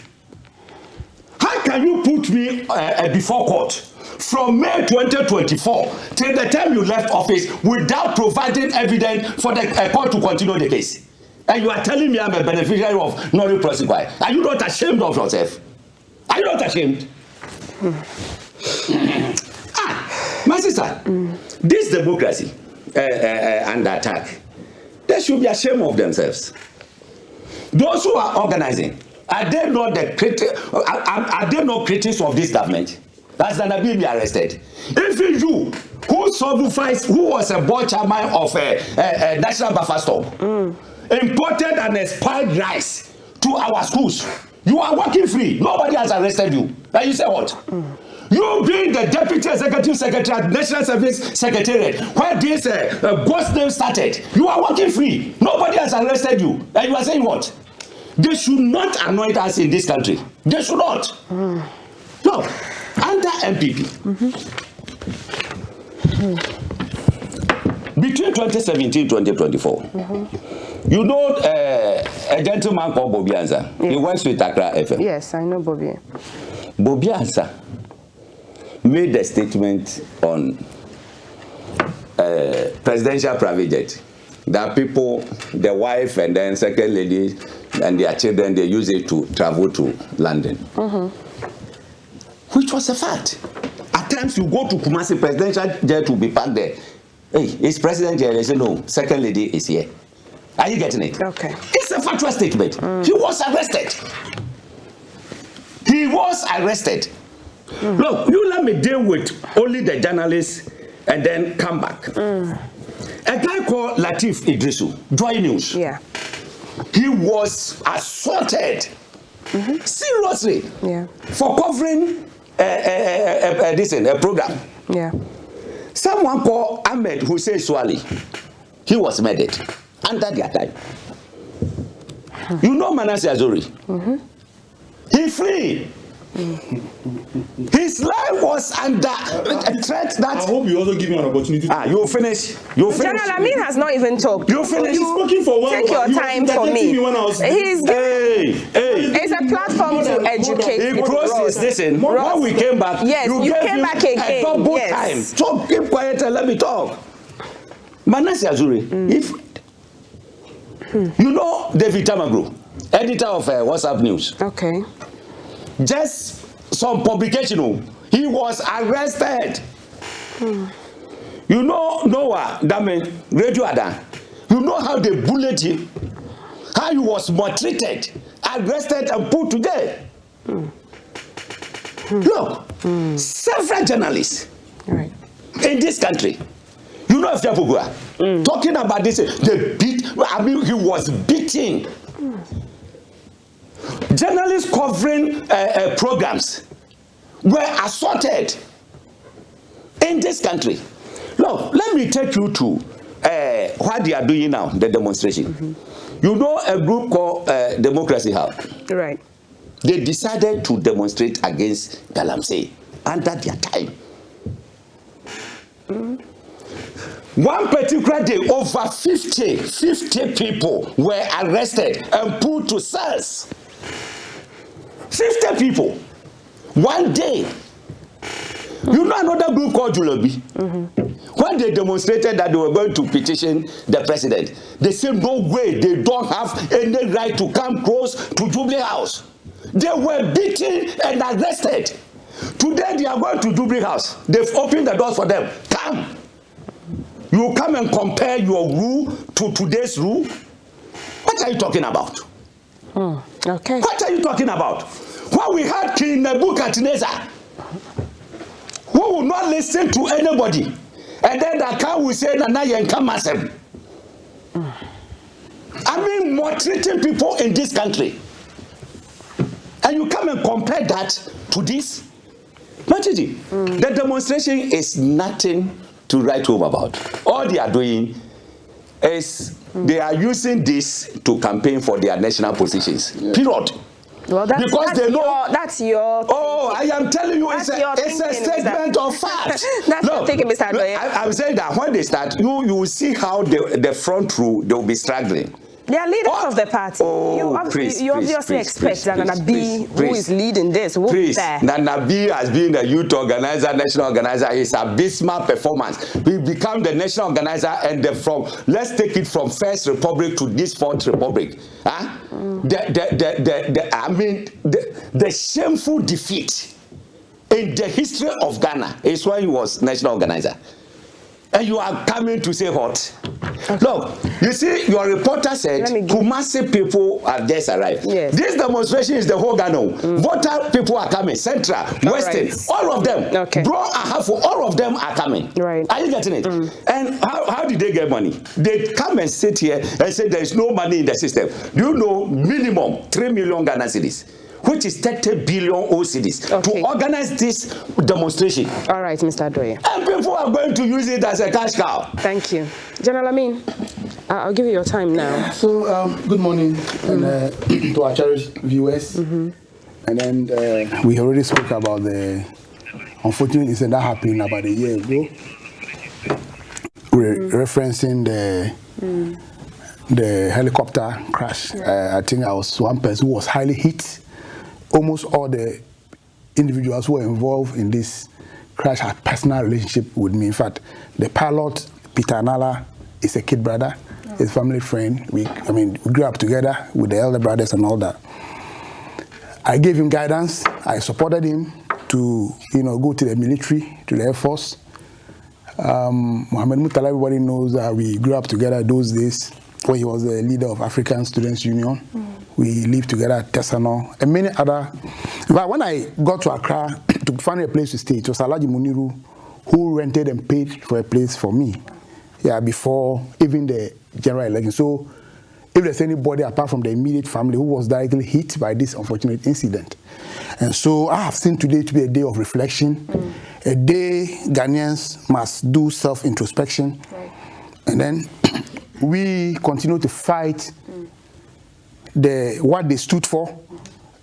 How can you put me before court from May 2024 till the time you left office without providing evidence for the court to continue the case? And you are telling me I'm a beneficiary of non-prosecution. Are you not ashamed of yourself? Are you not ashamed? My sister, this democracy under attack, they should be ashamed of themselves. Those who are organizing, are they not critics of this government? That's Nanabi be arrested. Even you, who was a board chairman of a National Buffer Store, imported an expired rice to our schools. You are working free. Nobody has arrested you. And you say what? You being the deputy executive secretary at National Service Secretariat, where this ghost name started, you are working free. Nobody has arrested you. And you are saying what? They should not anoint us in this country. They should not. No. Under MPP, between 2017 and 2024, you know a gentleman called Bobby Ansa. He works with Accra FM. Yes, I know Bobby. Bobby Ansa made a statement on presidential private jet that people, the wife and then second lady and their children, they use it to travel to London, which was a fact. At times you go to Kumasi, presidential jet will be parked there. Hey, is president here? They say no, second lady is here. Are you getting it? Okay. It's a factual statement. He was arrested. He was arrested. Look, you let me deal with only the journalists and then come back. A guy called Latif Idrisu, Joy News. Yeah. He was assaulted seriously for covering a program. Yeah. Someone called Ahmed Hussein Swali, he was murdered under their time. You know Manasseh Azuri? He fled. His life was under a threat that. I hope you also give me an opportunity. You finish. You finish. General Amin has not even talked. You finish. You speaking for one. Take your time for me. It's a platform to educate. He processed this in. When we came back, yes, you came back again. A double time. So keep quiet and let me talk. Manasseh Azuri, if you know David Tamagro, editor of WhatsApp News. Okay. Just some publication, he was arrested. You know Noah, that means Radio Adan. You know how they bullied him, how he was maltreated, arrested and put to death. Look, several journalists in this country, you know, Fiapugua, talking about this, they beat. I mean, he was beaten. Journalists covering programs were assaulted in this country. Look, let me take you to what they are doing now, the demonstration. You know a group called Democracy Hub. Right. They decided to demonstrate against Galamsey under their time. One particular day, over 50 people were arrested and put to cells. 50 people. One day. You know another group called Julobi? When they demonstrated that they were going to petition the president, they said no way, they don't have any right to come close to Jubilee House. They were beaten and arrested. Today they are going to Jubilee House. They've opened the doors for them. Come. You come and compare your rule to today's rule. What are you talking about? Okay. What are you talking about? When we had King Nebuchadnezzar, who will not listen to anybody, and then the king will say, "Nana yenkamasem." I mean, maltreating people in this country, and you come and compare that to this. The demonstration is nothing to write home about. All they are doing is they are using this to campaign for their national positions. Period. Well, because they know that's your. Oh, I am telling you, it's a statement of fact. That's your thinking, Mr. Adoye. I'm saying that when they start, you will see how the front row they will be struggling. They are leaders of the party. You obviously expect that Nana B, who is leading this, will be there. Nana B has been the youth organizer, national organizer. It's a abysmal performance. We become the national organizer, and let's take it from First Republic to this Fourth Republic. Huh? The shameful defeat in the history of Ghana is when he was national organizer. And you are coming to say what? Okay. Look, you see, your reporter said Kumasi people have just arrived. Yes. This demonstration is the whole Ghana. Voter people are coming, Central, Western, all of them. Okay. Bro, all of them are coming. Right. Are you getting it? And how did they get money? They come and sit here and say there is no money in the system. Do you know minimum 3 million Ghana cedis, which is 30 billion OCDs, to organize this demonstration. All right, Mr. Adoye. And people are going to use it as a cash cow. Thank you. General Amin, I'll give you your time now. So, good morning to our cherished viewers. And then we already spoke about the unfortunate incident that happened about a year ago. We're referencing the helicopter crash. I think I was one person who was highly hit. Almost all the individuals who were involved in this crash had personal relationship with me. In fact, the pilot, Peter Anala, is a kid brother, his family friend. We grew up together with the elder brothers and all that. I gave him guidance. I supported him to, go to the military, to the Air Force. Mohamed Mutala, everybody knows that we grew up together those days when he was the leader of African Students Union. We lived together at Tesano and many other. But when I got to Accra to find a place to stay, it was Alhaji Muniru who rented and paid for a place for me. Yeah, before even the general election. So if there's anybody apart from the immediate family who was directly hit by this unfortunate incident. And so I have seen today to be a day of reflection, a day Ghanaians must do self-introspection. Right. And then we continue to fight what they stood for.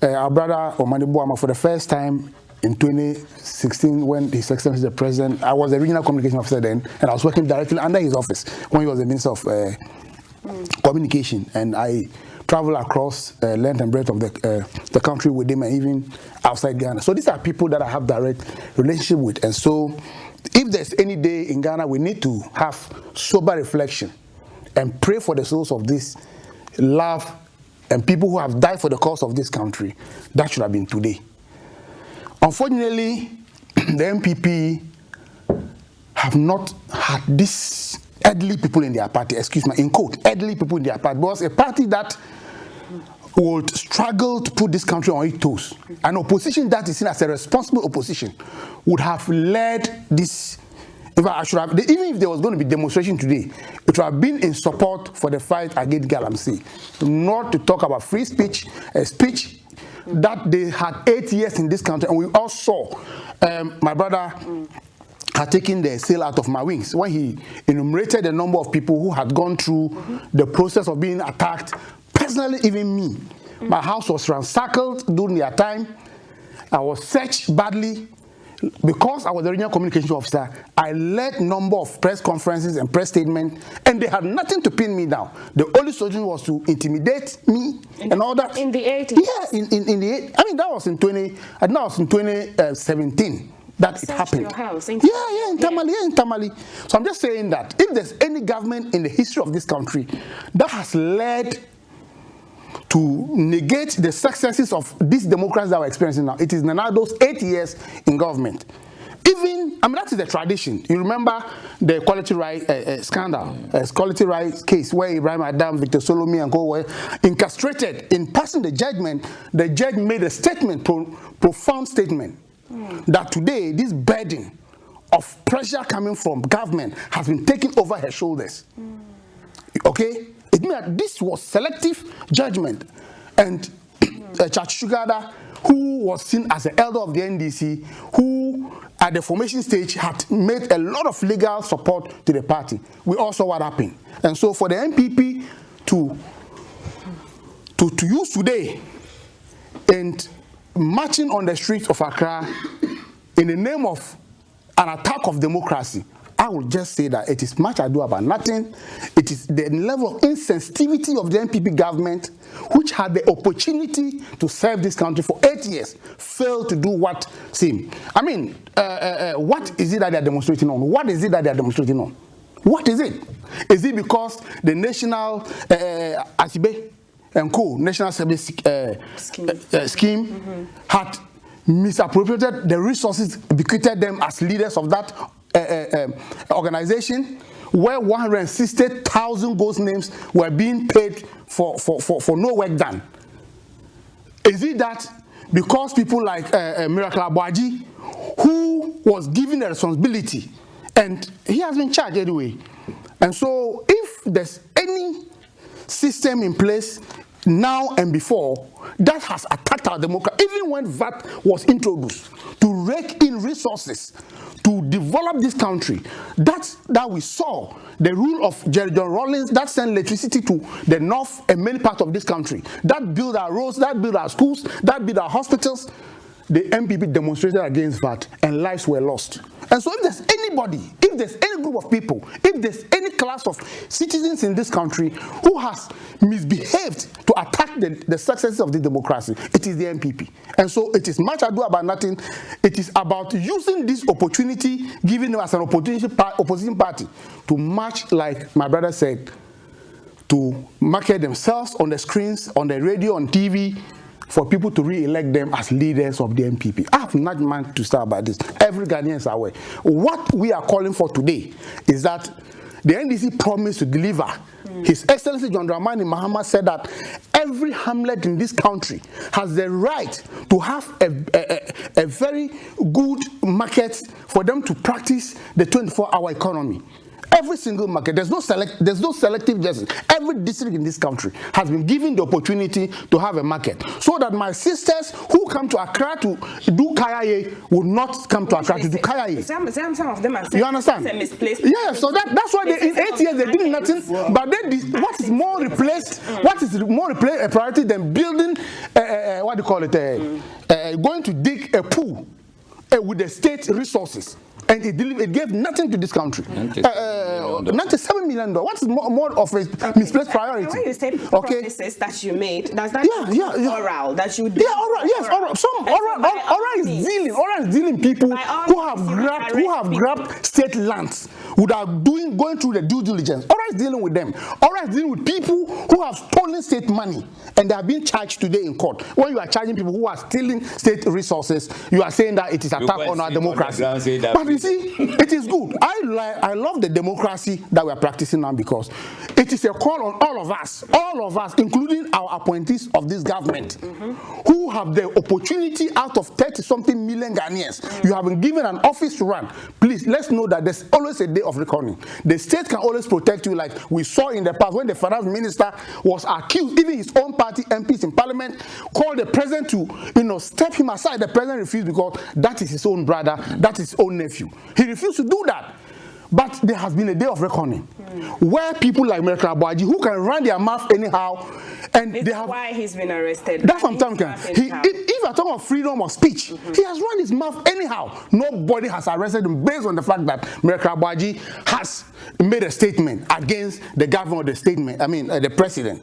Our brother Omani Boama, for the first time in 2016, when His Excellency the President, I was the regional communication officer then, and I was working directly under his office when he was the Minister of Communication, and I traveled across length and breadth of the country with him, and even outside Ghana. So these are people that I have direct relationship with, and so if there's any day in Ghana, we need to have sober reflection and pray for the souls of this love and people who have died for the cause of this country. That should have been today. Unfortunately, the MPP have not had these elderly people in their party, excuse me, in quote, elderly people in their party, because a party that would struggle to put this country on its toes, an opposition that is seen as a responsible opposition, would have led this. Even if there was going to be demonstration today, it would have been in support for the fight against Galamsey, not to talk about free speech, a speech that they had 8 years in this country. And we all saw my brother had taken the sail out of my wings when he enumerated the number of people who had gone through the process of being attacked. Personally, even me, my house was ransacked during their time. I was searched badly. Because I was the regional communication officer, I led a number of press conferences and press statements, and they had nothing to pin me down. The only solution was to intimidate me and all that. In the 80s? Yeah, in the 80s. I mean, that was in 2017. that it happened. Your house, in Tamale. So I'm just saying that if there's any government in the history of this country that has led to negate the successes of this democracy that we're experiencing now, it is Nana Addo's 8 years in government. Even, I mean, that is the tradition. You remember the Quality Right scandal, Quality Right case where Ibrahim Adam, Victor Solomon and co were incarcerated. In passing the judgment, the judge made a statement, profound statement, that today this burden of pressure coming from government has been taken over her shoulders. Okay? It means that this was selective judgment. And Church Shugada, who was seen as the elder of the NDC, who at the formation stage had made a lot of legal support to the party. We all saw what happened. And so for the MPP to use today and marching on the streets of Accra in the name of an attack of democracy, I will just say that it is much ado about nothing. It is the level of insensitivity of the MPP government, which had the opportunity to serve this country for 8 years, failed to do what seemed. I mean, what is it that they are demonstrating on? What is it that they are demonstrating on? What is it? Is it because the national Asibe and Co. National Service scheme had misappropriated the resources, bequeathed them as leaders of that organization, where 160,000 ghost names were being paid for no work done? Is it that because people like Miracle Abuaji, who was given the responsibility, and he has been charged anyway, and so if there's any system in place now and before that has attacked our democracy, even when VAT was introduced to rake in resources to develop this country, that we saw the rule of Jerry John Rawlings that sent electricity to the north and many parts of this country, that built our roads, that built our schools, that built our hospitals. The MPP demonstrated against that and lives were lost. And so if there's anybody, if there's any group of people, if there's any class of citizens in this country who has misbehaved to attack the successes of the democracy, it is the MPP. And so it is much ado about nothing. It is about using this opportunity given them as an opposition party to march, like my brother said, to market themselves on the screens, on the radio, on TV, for people to re-elect them as leaders of the MPP. I have not meant to start about this. Every Ghanaian is aware. What we are calling for today is that the NDC promised to deliver. His Excellency John Dramani Mahama said that every hamlet in this country has the right to have a very good market for them to practice the 24-hour economy. Every single market, there's no selective justice. Every district in this country has been given the opportunity to have a market, so that my sisters who come to Accra to do Kayaye would not come to Accra to do Kayaye. Some of them are you understand? Yeah, so that's why in 8 years they did nothing. But then what is more replaced? What is more a priority than building? What do you call it? Going to dig a pool with the state resources. And it gave nothing to this country. $97 million. What is more of a misplaced priority? When you say promises that you made, does that mean oral that you did? Yeah, oral. Yes, oral. Some oral is dealing. Oral is dealing people who have grabbed state lands without going through the due diligence. Oral is dealing with them. Oral is dealing with people who have stolen state money and they are being charged today in court. When you are charging people who are stealing state resources, you are saying that it is attack on our democracy. But you see, it is good. I love the democracy that we are practicing now, because it is a call on all of us, including our appointees of this government, who have the opportunity out of 30-something million Ghanaians. You have been given an office to run. Please, let's know that there's always a day of reckoning. The state can always protect you, like we saw in the past when the finance minister was accused, even his own party MPs in parliament called the president to step him aside. The president refused because that is his own brother, that is his own nephew. He refused to do that. But there has been a day of reckoning where people like Miracle Abuaji, who can run their mouth anyhow, and they have why he's been arrested. That's what I'm talking about. If you're talking about freedom of speech, he has run his mouth anyhow. Nobody has arrested him based on the fact that Miracle Abuaji has made a statement against the governor of the statement. I mean, the president.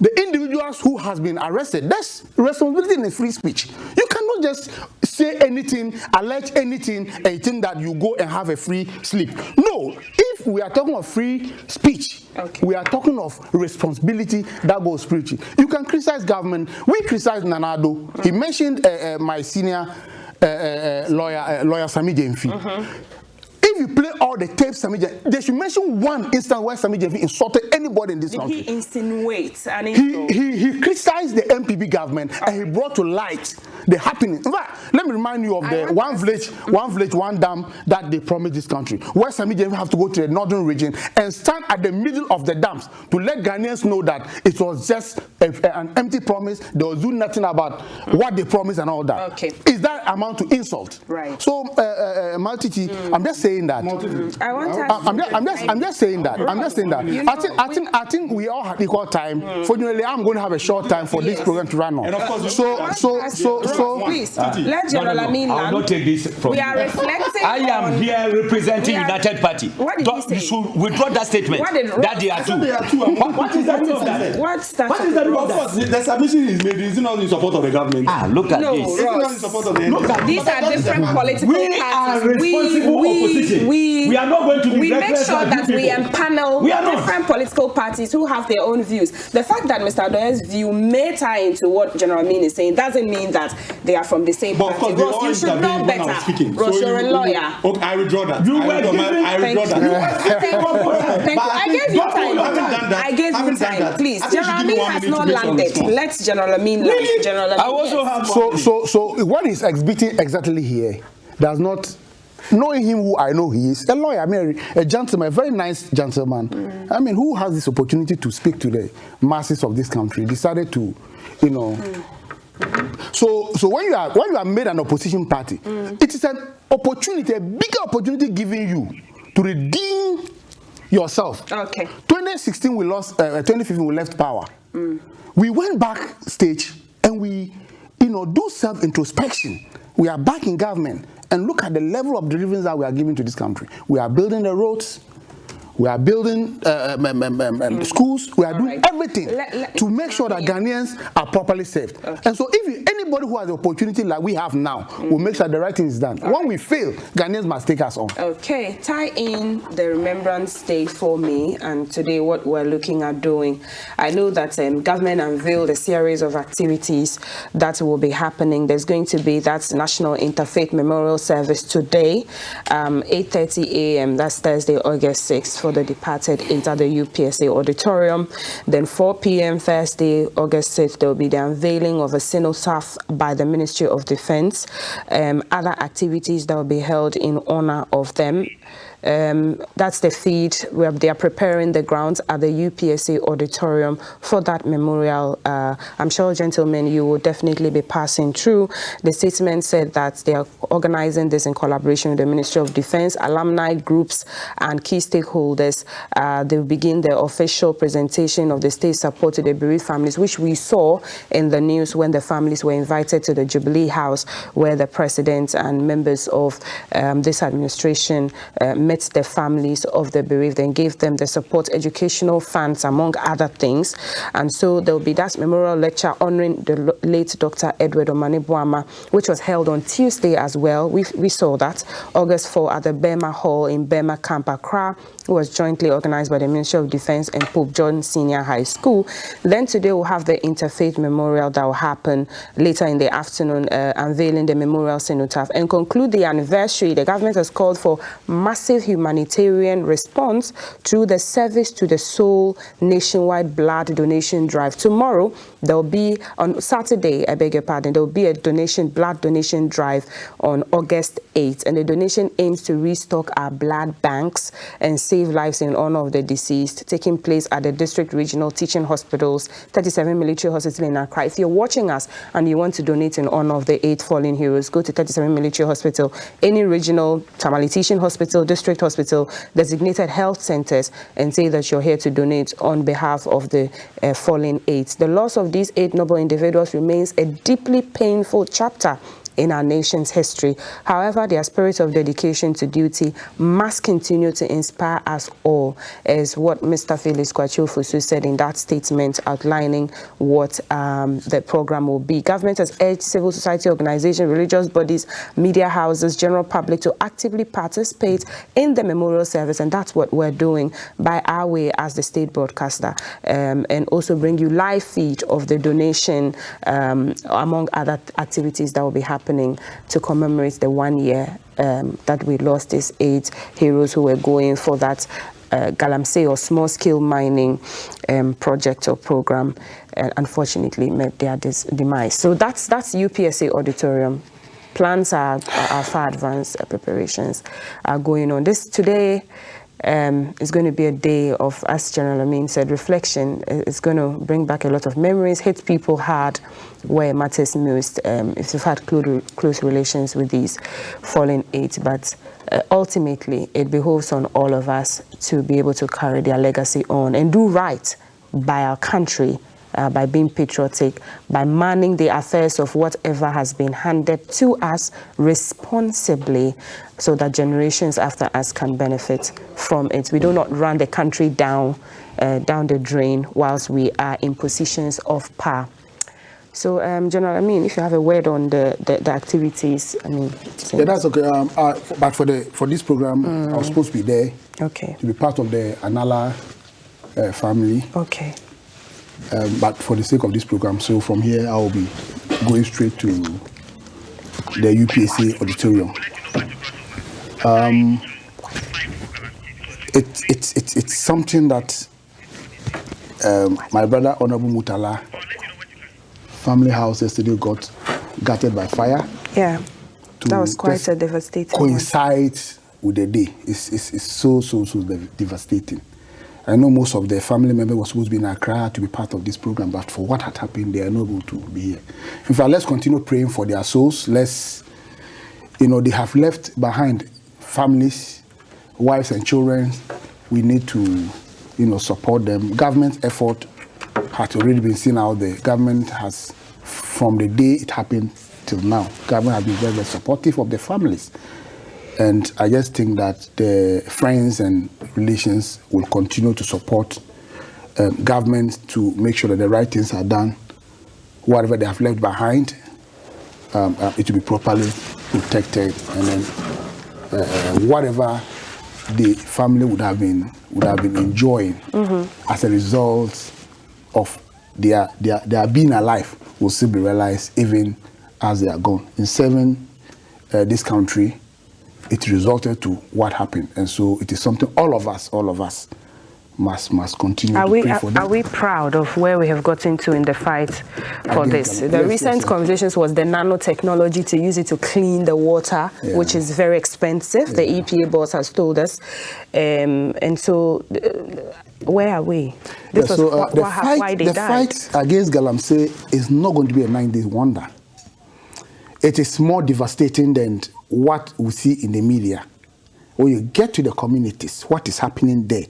The individuals who has been arrested, that's responsibility in free speech. You cannot don't just say anything, allege anything, and think that you go and have a free sleep. No, if we are talking of free speech, we are talking of responsibility that goes spiritually. You can criticize government. We criticize Nanado. He mentioned my senior lawyer Sami Jemfi. If you play all the tapes, they should mention one instance where Sami Jemfi insulted anybody in this country. Did he insinuate? He criticized the MPP government and he brought to light the happenings. In fact, let me remind you of the one village, one dam that they promised this country, where Sami Jemfi have to go to the northern region and stand at the middle of the dams to let Ghanaians know that it was just an empty promise. They will do nothing about what they promised and all that. Okay. Is that amount to insult? Right. So, Maltiti, I'm just saying that. I'm just saying that. I'm just saying that. I think we all have equal time. Fortunately, I'm going to have a short time for this program to run on. And of course, please let General Amin land. I will not take this from you. We are reflecting. I am here representing United Party. What did he say? You should withdraw that statement. That they are two. What is that of that? What is that of that? The submission is made. Is not in support of the government. Look at this. It's not in support of the look at these are different political parties. We are responsible opposition. We are not going to be. We make sure that we empanel different political parties who have their own views. The fact that Mr. Adoye's view may tie into what General Amin is saying doesn't mean that they are from the same party. Ross, you should know better. Ross, you're a lawyer. Okay, I withdraw that. I withdraw that. Thank you. I gave you time. I gave you time. Please, General Amin has not landed. Let General Amin land. General Amin. I also have so what is exhibiting exactly here does not. Knowing him who I know he is, a lawyer, I mean, a gentleman, a very nice gentleman. I mean, who has this opportunity to speak to the masses of this country, decided to, you know. So when you are made an opposition party, it is an opportunity, a bigger opportunity given you to redeem yourself. Okay. 2016 we lost, 2015 we left power. We went backstage and we, do self-introspection. We are back in government. And look at the level of deliverance that we are giving to this country. We are building the roads. We are building schools. We are doing everything to make sure that Ghanaians are properly saved. Okay. And so if anybody who has the opportunity like we have now will make sure the right thing is done. When we fail, Ghanaians must take us on. Okay, tie in the Remembrance Day for me and today what we're looking at doing. I know that government unveiled a series of activities that will be happening. There's going to be that National Interfaith Memorial Service today, 8:30 a.m. That's Thursday, August 6th. For the departed enter the UPSA auditorium. Then 4 p.m. Thursday, August 6th, there will be the unveiling of a cenotaph by the Ministry of Defense. Other activities that will be held in honor of them. That's the feed where they are preparing the grounds at the UPSA auditorium for that memorial. I'm sure, gentlemen, you will definitely be passing through. The statement said that they are organizing this in collaboration with the Ministry of Defense, alumni groups, and key stakeholders. They will begin the official presentation of the state support to the bereaved families, which we saw in the news when the families were invited to the Jubilee House, where the president and members of this administration met the families of the bereaved and gave them the support, educational funds, among other things. And so there will be that memorial lecture honoring the late Dr. Edward Omane Boama, which was held on Tuesday as well. We saw that, August 4 at the Burma Hall in Burma Camp, Accra. It was jointly organized by the Ministry of Defense and Pope John Senior High School. Then today we'll have the Interfaith Memorial that will happen later in the afternoon, unveiling the memorial cenotaph, and conclude the anniversary. The government has called for massive humanitarian response through the Service to the Soul nationwide blood donation drive. Tomorrow, there will be, on Saturday, I beg your pardon, there will be a blood donation drive on August 8th, and the donation aims to restock our blood banks and save lives in honor of the deceased, taking place at the District Regional Teaching Hospitals, 37 Military Hospital in Accra. If you're watching us and you want to donate in honor of the 8 fallen heroes, go to 37 Military Hospital, any regional Tamale Teaching Hospital, District Hospital, designated health centers, and say that you're here to donate on behalf of the fallen 8. The loss of these 8 noble individuals remains a deeply painful chapter in our nation's history. However, their spirit of dedication to duty must continue to inspire us all, is what Mr. Felix Kwachio Ofosu said in that statement outlining what the program will be. Government has urged civil society organizations, religious bodies, media houses, general public to actively participate in the memorial service, and that's what we're doing by our way as the state broadcaster, and also bring you live feed of the donation, among other activities that will be happening to commemorate the 1 year that we lost these 8 heroes who were going for that Galamsey or small-scale mining project or program, unfortunately met their demise. So that's UPSA Auditorium. Plans are far advanced, preparations are going on. Today is going to be a day of, as General Amin said, reflection. It's going to bring back a lot of memories, hit people hard where it matters most, if you've had close relations with these fallen 8. But ultimately, it behoves on all of us to be able to carry their legacy on and do right by our country, by being patriotic, by manning the affairs of whatever has been handed to us responsibly, so that generations after us can benefit from it. We do not run the country down the drain whilst we are in positions of power. So, General, I mean, if you have a word on the activities, I mean. Yeah, that's okay. But for this program, I was supposed to be there. Okay. To be part of the Anala family. Okay. But for the sake of this program, so from here I will be going straight to the UPSA Auditorium. It's something that my brother Honorable Mutala family house yesterday got gutted by fire. Yeah, that was quite a devastating. Coincides with the day. It's so devastating. I know most of the family members were supposed to be in Accra to be part of this program, but for what had happened, they are not able to be here. In fact, let's continue praying for their souls. They have left behind families, wives and children. We need to, support them. Government effort has already been seen out there. Government has, from the day it happened till now, government has been very, very supportive of the families. And I just think that the friends and relations will continue to support government to make sure that the right things are done. Whatever they have left behind, it will be properly protected, and then whatever the family would have been enjoying as a result of their being alive will still be realized even as they are gone. In serving this country, it resulted to what happened, and so it is something all of us must continue to pray for them. Are we proud of where we have gotten to in the fight for this? The recent conversations was the nanotechnology to use it to clean the water, which is very expensive. The EPA boss has told us, and so where are we? This was why they died. The fight against Galamsey is not going to be a 9-day wonder. It is more devastating than what we see in the media. When you get to the communities, what is happening there,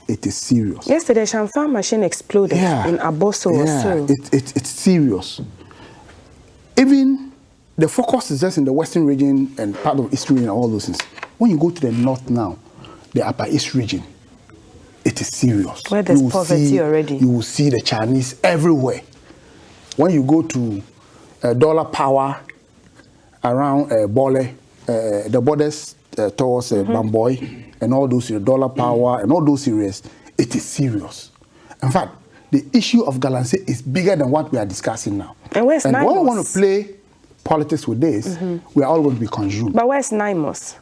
it is serious. Yesterday, Shamfan machine exploded in Abosso or so. It's serious. Even the focus is just in the Western region and part of East region and all those things. When you go to the North now, the Upper East region, it is serious. Where there's poverty already. You will see the Chinese everywhere. When you go to Dollar Power around Bole, the borders towards Bamboy and all those Dollar Power and all those areas, it is serious. In fact, the issue of Galamsey is bigger than what we are discussing now. And where's Naimos? When we want to play politics with this, we are all going to be consumed. But where's Naimos?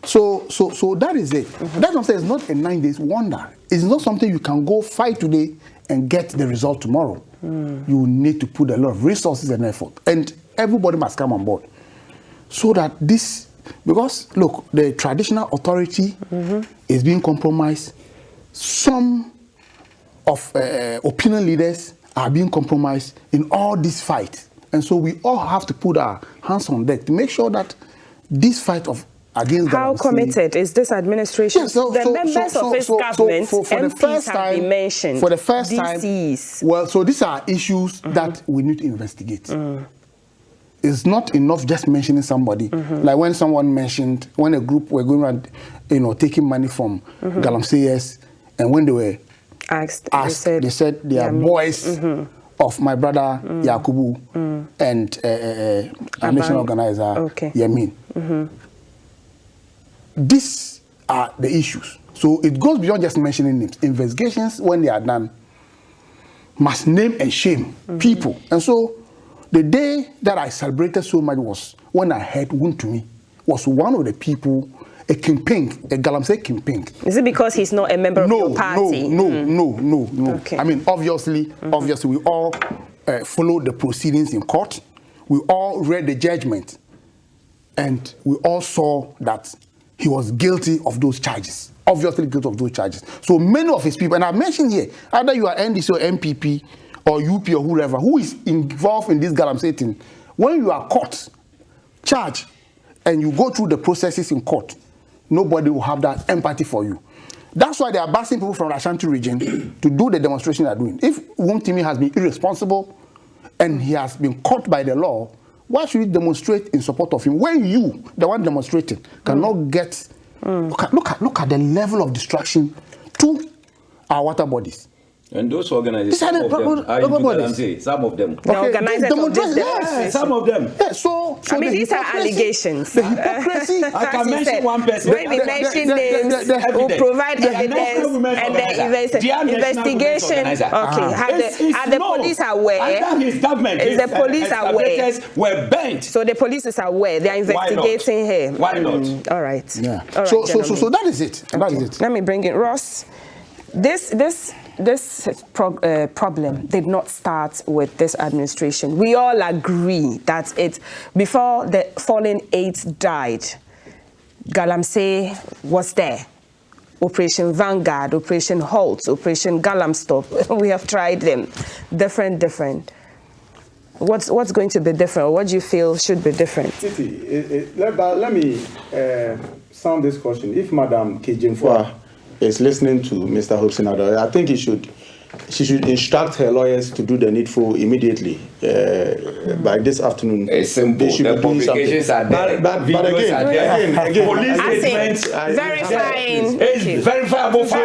So that is it. That's what I'm saying. It's not a 9 days wonder. It's not something you can go fight today and get the result tomorrow. You need to put a lot of resources and effort, and everybody must come on board. So that this, because look, the traditional authority is being compromised. Some of opinion leaders are being compromised in all this fight. And so we all have to put our hands on deck to make sure that this fight against how committed is this administration? Yeah, the members of its government, for the first time, have been mentioned. For the first time, DCs. well, so these are issues that we need to investigate. it's not enough just mentioning somebody. Like when someone mentioned, when a group were going around, taking money from Galamseyers, and when they were asked, they said they are boys of my brother Yakubu and a nation organizer Yamin. These are the issues. So it goes beyond just mentioning names. Investigations, when they are done, must name and shame people. And so the day that I celebrated so much was when I heard Wontumi was one of the people, a kingpin, a Galamsey kingpin. Is it because he's not a member of your party? No. Okay. I mean, obviously, we all followed the proceedings in court. We all read the judgment. And we all saw that he was guilty of those charges. Obviously guilty of those charges. So many of his people, and I mentioned here, either you are NDC or MPP or UP or whoever, who is involved in this Galamsey thing, when you are caught, charged, and you go through the processes in court, nobody will have that empathy for you. That's why they are busing people from the Ashanti region to do the demonstration they are doing. If Wontumi has been irresponsible and he has been caught by the law, why should we demonstrate in support of him when you, the one demonstrating, cannot get... Look at the level of destruction to our water bodies. And those organizations, some of them. The organizers of this demonstration. Some of them. Yeah, so I mean, these are allegations. The hypocrisy. I can mention one person. When we mention names, we'll provide evidence and the investigation. Okay, are the police aware? Under his government, is the police aware? Were bent. So the police is aware. They are investigating here. Why not? All right. Yeah. All right, so that is it. Okay. That is it. Let me bring in Ross. This problem did not start with this administration. We all agree that before the fallen 8 died, Galamsey was there. Operation Vanguard, Operation Halt, Operation Galamstop. We have tried them, different. What's going to be different? Or what do you feel should be different? Titi, let me sound this question. If Madam Kejimfua is listening to Mr. Hobson Addo, I think she should instruct her lawyers to do the needful immediately by this afternoon. It's simple. The publications are there. But again, police statements verifying. It's verifiable. So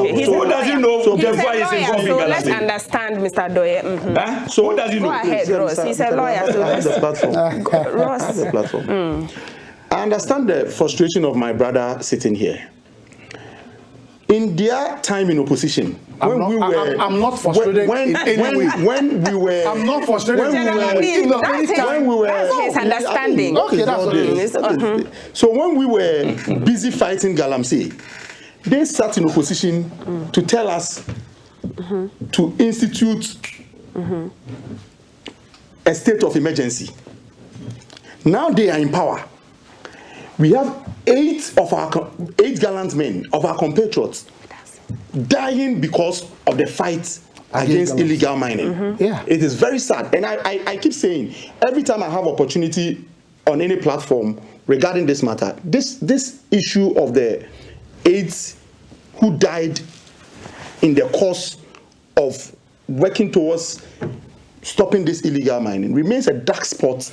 who doesn't know? So let's understand, Mr. Doye. So who doesn't know? Go ahead, Ross. He's a lawyer. So I have the platform. I understand the frustration of my brother sitting here. In their time in opposition, I'm not frustrated in any way. When we were, I'm not frustrated. When we were, that's his understanding. Okay, that's okay. So when we were busy fighting Galamsey, they sat in opposition to tell us to institute a state of emergency. Now they are in power. We have 8 gallant men of our compatriots dying because of the fight against illegal mining. Yeah. It is very sad. And I keep saying, every time I have opportunity on any platform regarding this matter, this issue of the 8 who died in the course of working towards stopping this illegal mining remains a dark spot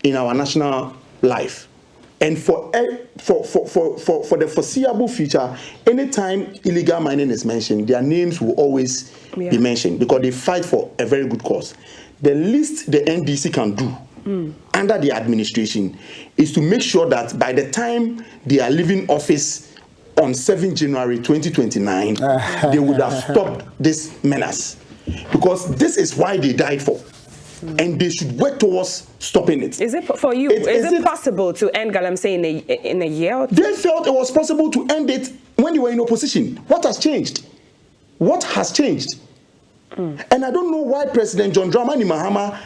in our national life. And for the foreseeable future, anytime illegal mining is mentioned, their names will always be mentioned because they fight for a very good cause. The least the NDC can do under the administration is to make sure that by the time they are leaving office on 7 January 2029, they would have stopped this menace. Because this is why they died for. And they should work towards stopping it. Is it for you? Is it possible to end Galamsey in a year or 2? They felt it was possible to end it when they were in opposition. What has changed? What has changed? And I don't know why President John Dramani Mahama,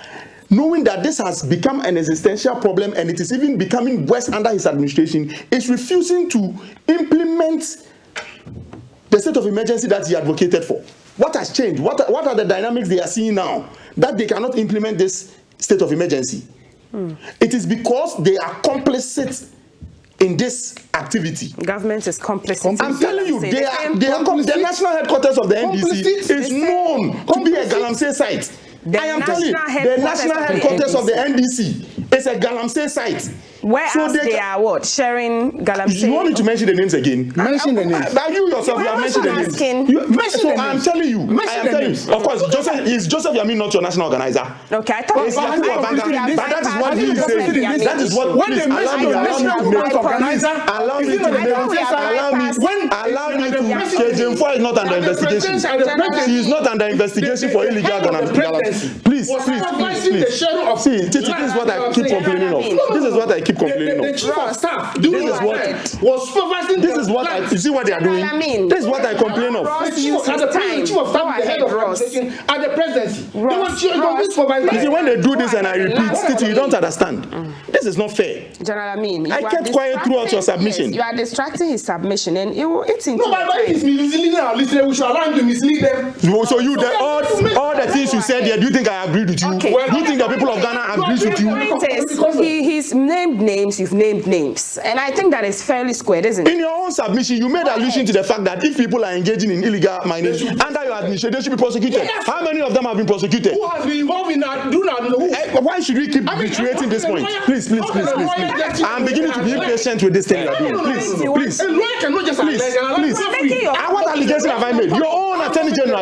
knowing that this has become an existential problem and it is even becoming worse under his administration, is refusing to implement the state of emergency that he advocated for. What has changed? What are the dynamics they are seeing now that they cannot implement this state of emergency? It is because they are complicit in this activity. Government is complicit. I'm telling you, the national headquarters of the NDC is known to be a Galamsey site. I am telling you, the national headquarters of the NDC is a Galamsey site. Where so they are what? Sharing Galamsey? You want me to mention the names again? Mention the names. But you yourself, you have mentioned the names. So I'm telling you, of course, is Joseph Yamin not your national organizer? Okay, I thought but that is what he is saying. That is what, when they mention the national organizer, allow me to Jemfo is not under investigation. She is not under investigation for illegal Galamsey. Please. See, this is what I keep complaining of. This is what I keep complaining of. The chief of staff doing was supervising. This is what you see what they are doing. This is what I complain of. The chief of staff, the head of administration, at the presidency. They want you see, when they do this, and I repeat, Titi, you don't understand. This is not fair. General Amin, I kept quiet throughout your submission. You are distracting his submission, and it's into. No, but if he's misleading our listeners, we should allow him to mislead them. So you, all the things you said here, do you think I agreed with you? Okay. Do you think the people of Ghana agrees with you? He's named names, you've named names. And I think that is fairly squared, isn't it? In your own submission, you made allusion to the fact that if people are engaging in illegal mining under your administration, they should be prosecuted. Yes. How many of them have been prosecuted? Who has been involved in that? Do not know. Why should we keep reiterating this point? Please. I'm beginning to be impatient with this thing you are doing. Please. A lawyer cannot just please. What allegation have I made? Your own attorney general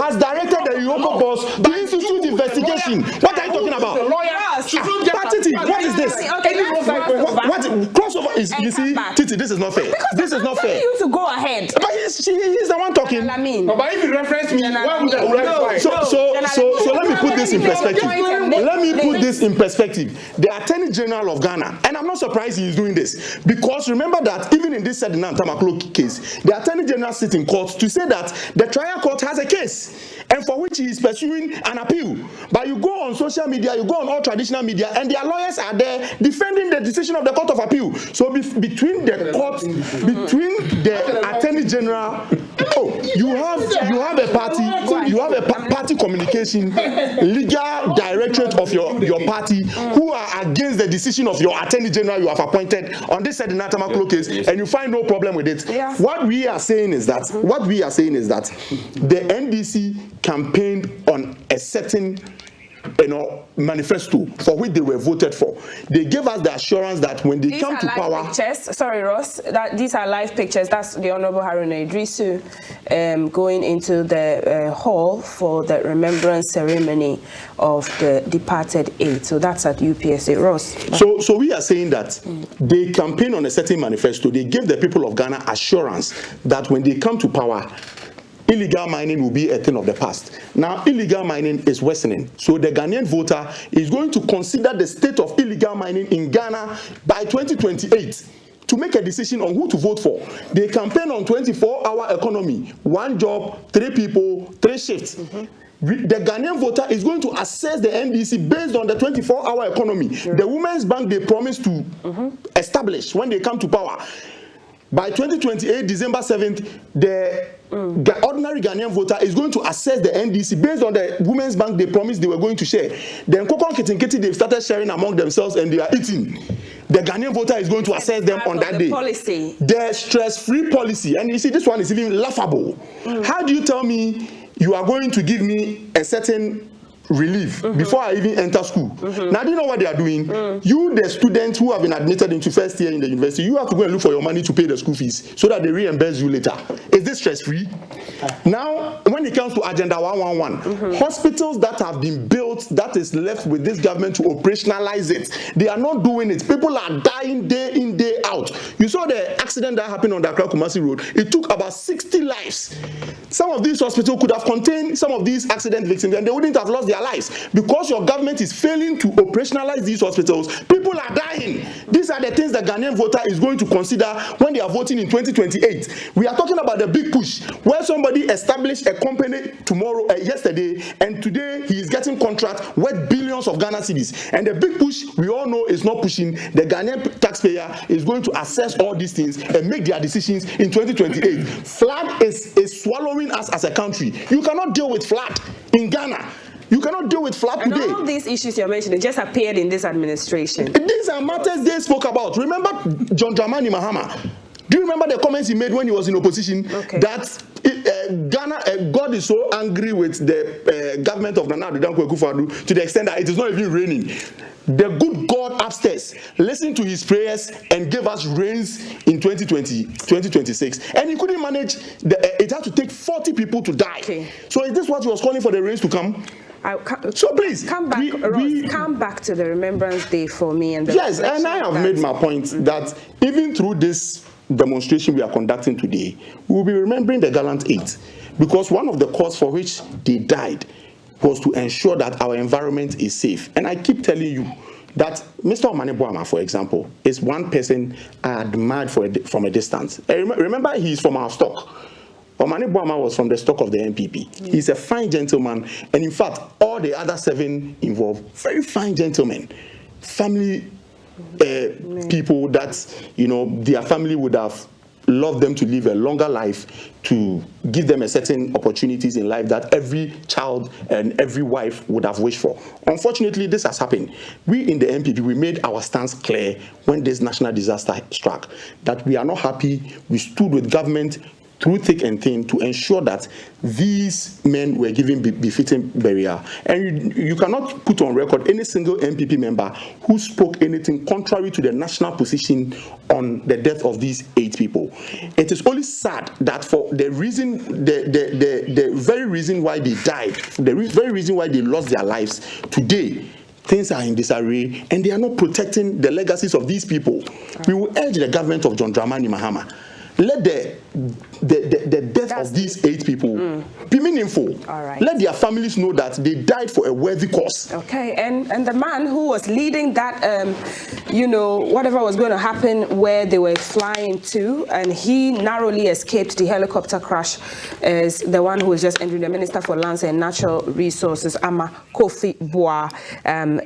has directed the Yoko boss to institute investigation. What are you talking about? What is this? What crossover is? You see, Titi, this is not fair. This is not fair. You to go ahead. But he's the one talking. But if you reference me, why would I? So let me put this in perspective. The Attorney General of Ghana, and I'm not surprised he is doing this, because remember that even in this Sedinam Tamaklo case, the Attorney General sits in court to say that the trial court has a case, and for which he is pursuing an appeal. But you go on social media, you go on all traditional media, and their lawyers are there defending the decision of the Court of Appeal. So between the court, between the Attorney General, you have a party communication legal directorate of your party who are against the decision of your Attorney General you have appointed on this Sedinam Tamaklo case, and you find no problem with it. Yeah. What we are saying is that the NDC campaigned on a certain manifesto for which they were voted for. They gave us the assurance that when they come to power. Pictures. Sorry, Ross. These are live pictures. That's the Honorable Haruna Idrisu going into the hall for the remembrance ceremony of the departed aide. So that's at UPSA. Ross. So we are saying that they campaign on a certain manifesto. They gave the people of Ghana assurance that when they come to power, illegal mining will be a thing of the past. Now, illegal mining is worsening. So the Ghanaian voter is going to consider the state of illegal mining in Ghana by 2028 to make a decision on who to vote for. They campaign on 24-hour economy, 1 job, 3 people, 3 shifts. The Ghanaian voter is going to assess the NDC based on the 24-hour economy. Sure. The Women's Bank they promised to establish when they come to power. By 2028, December 7th, the ordinary Ghanaian voter is going to assess the NDC based on the Women's Bank they promised they were going to share. Then Kokon Kitinkiti, they've started sharing among themselves and they are eating. The Ghanaian voter is going to assess them on that day. Policy. The stress-free policy. And you see, this one is even laughable. How do you tell me you are going to give me a certain relief before I even enter school? Now, do you know what they are doing? You, the students who have been admitted into first year in the university, you have to go and look for your money to pay the school fees so that they reimburse you later. Is this stress-free? Now, when it comes to Agenda 111, hospitals that have been built, that is left with this government to operationalize it, they are not doing it. People are dying day in, day out. You saw the accident that happened on the Accra Kumasi Road. It took about 60 lives. Some of these hospitals could have contained some of these accident victims and they wouldn't have lost their lives. Because your government is failing to operationalize these hospitals, people are dying. These are the things the Ghanaian voter is going to consider when they are voting in 2028. We are talking about the big push, where somebody established a company yesterday, and today he is getting contract worth billions of Ghana cedis. And the big push, we all know, is not pushing. The Ghanaian taxpayer is going to assess all these things and make their decisions in 2028. Flood is swallowing us as a country. You cannot deal with flood in Ghana. You cannot deal with flood today. And all these issues you're mentioning just appeared in this administration. These are matters they spoke about. Remember John Dramani Mahama? Do you remember the comments he made when he was in opposition? That Ghana, God is so angry with the government of Nana Addo Dankwa Akufo-Addo to the extent that it is not even raining. The good God upstairs listened to his prayers and gave us rains in 2026. And he couldn't manage, it had to take 40 people to die. Okay. So is this what he was calling for the rains to come? So please, come back to the Remembrance Day for me. And yes, and I have made my point that even through this demonstration we are conducting today, we will be remembering the gallant 8, because one of the cause for which they died was to ensure that our environment is safe. And I keep telling you that Mr. Omane Boamah, for example, is one person I admired from a distance. Remember, he's from our stock. Omane Boamah was from the stock of the NPP. He's a fine gentleman, and in fact, all the other 7 involved, very fine gentlemen, family people that, you know, their family would have loved them to live a longer life, to give them a certain opportunities in life that every child and every wife would have wished for. Unfortunately, this has happened. We in the NPP, we made our stance clear when this national disaster struck, that we are not happy. We stood with government through thick and thin to ensure that these men were given befitting burial. And you cannot put on record any single NPP member who spoke anything contrary to the national position on the death of these 8 people. It is only sad that for the reason, the very reason why they died, the very reason why they lost their lives, today things are in disarray and they are not protecting the legacies of these people. We will urge the government of John Dramani Mahama, let the death of these 8 people be meaningful. All right. Let their families know that they died for a worthy cause. Okay, and the man who was leading that, you know, whatever was going to happen where they were flying to, and he narrowly escaped the helicopter crash, is the one who was just entering, the Minister for Lands and Natural Resources, Ama Kofi Boah,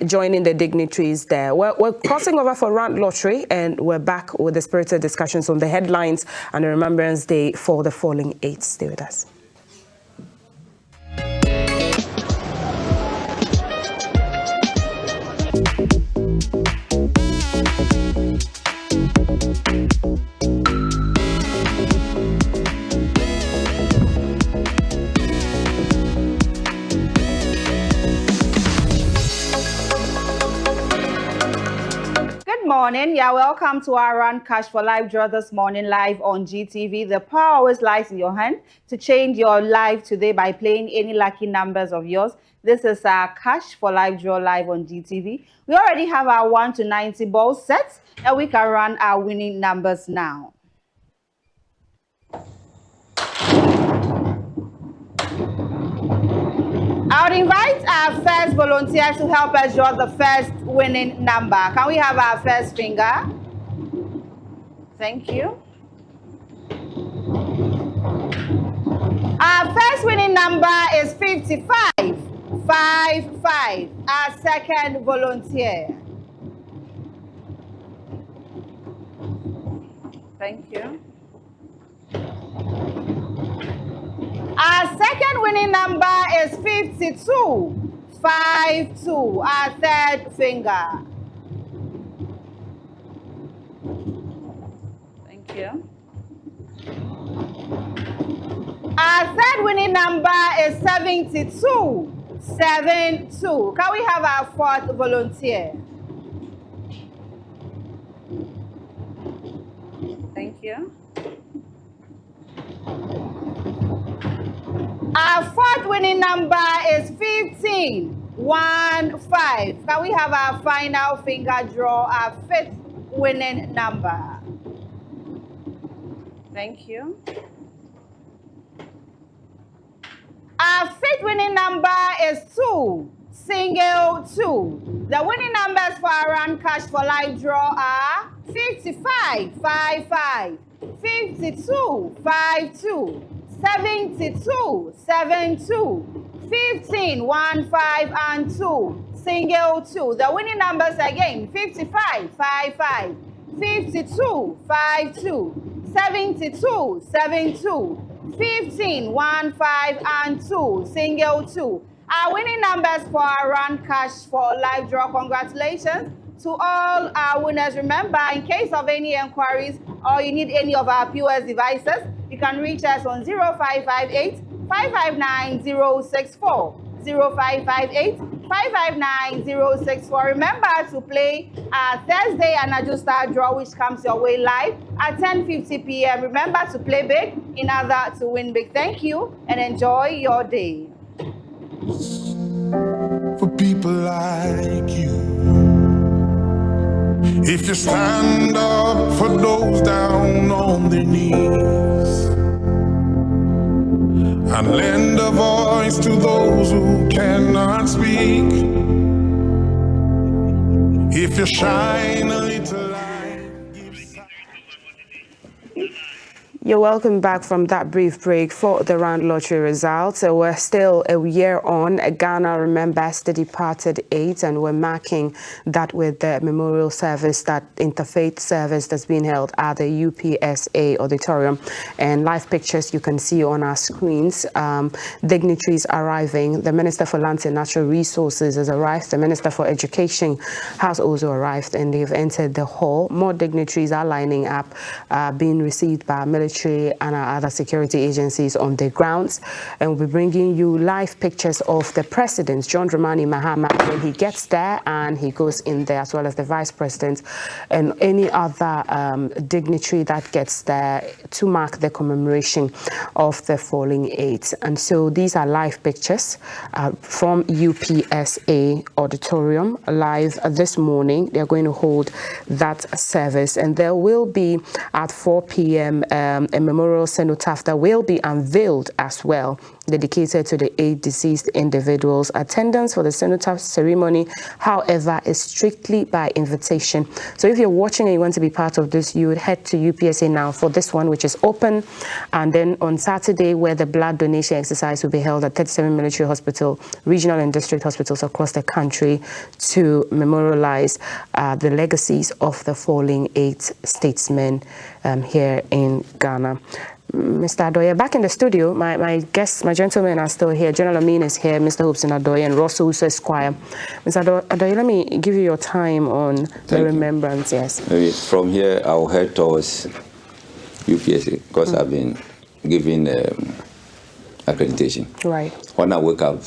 joining the dignitaries there. We're crossing over for Rand Lottery, and we're back with the spirited discussions on the headlines and the Remembrance Day for the fallen 8. Stay with us. Morning. Yeah, welcome to our Run Cash for Life draw this morning live on GTV. The power always lies in your hand to change your life today by playing any lucky numbers of yours. This is our Cash for Life draw live on GTV. We already have our 1 to 90 ball sets, and we can run our winning numbers now. I would invite our first volunteer to help us draw the first winning number. Can we have our first finger? Thank you. Our first winning number is 55. 55. Our second volunteer. Thank you. Our second winning number is 52. 52. Our third finger. Thank you. Our third winning number is 72. 72. Can we have our fourth volunteer? Thank you. Our fourth winning number is 15. 15. Can we have our final finger draw, our fifth winning number? Thank you. Our fifth winning number is 2. Single 2. The winning numbers for our Run Cash for Life draw are 55. 55. 52. 52. 72, 72, 15, 1, 5, and 2, single 2. The winning numbers again, 55, 55, 52, 52, 72, 72, 15, 1, 5, and 2, single 2. Our winning numbers for our Run Cash for Life draw. Congratulations to all our winners. Remember, in case of any inquiries or you need any of our POS devices, you can reach us on 0558 559 064. 0558 559 064. Remember to play Thursday Anajo Star Draw, which comes your way live at 10:50 p.m. Remember to play big in order to win big. Thank you and enjoy your day. For people like you, if you stand up for those down on their knees and lend a voice to those who cannot speak, if you shine a little light. You're welcome back from that brief break for the round lottery results. So we're still a year on. Ghana remembers the departed 8, and we're marking that with the memorial service, that interfaith service that's being held at the UPSA auditorium. And live pictures you can see on our screens. Dignitaries arriving. The Minister for Lands and Natural Resources has arrived. The Minister for Education has also arrived, and they've entered the hall. More dignitaries are lining up, being received by military and our other security agencies on the grounds. And we'll be bringing you live pictures of the President, John Dramani Mahama, when he gets there and he goes in there, as well as the Vice President and any other dignitary that gets there to mark the commemoration of the falling 8. And so these are live pictures from UPSA auditorium live this morning. They're going to hold that service, and there will be at 4 p.m. A memorial cenotaph that will be unveiled as well, dedicated to the 8 deceased individuals. Attendance for the cenotaph ceremony, however, is strictly by invitation. So if you're watching and you want to be part of this, you would head to UPSA now for this one, which is open. And then on Saturday, where the blood donation exercise will be held at 37 military hospital, regional and district hospitals across the country, to memorialize the legacies of the falling 8 statesmen here in Ghana. Mr. Adoye, back in the studio, my guests, my gentlemen are still here. General Amin is here, Mr. Hobson Adoye, and Ross Uso Esquire. Mr. Adoye, let me give you your time on the remembrance, yes. Maybe from here, I'll head towards UPSA, because I've been given accreditation. Right. When I wake up,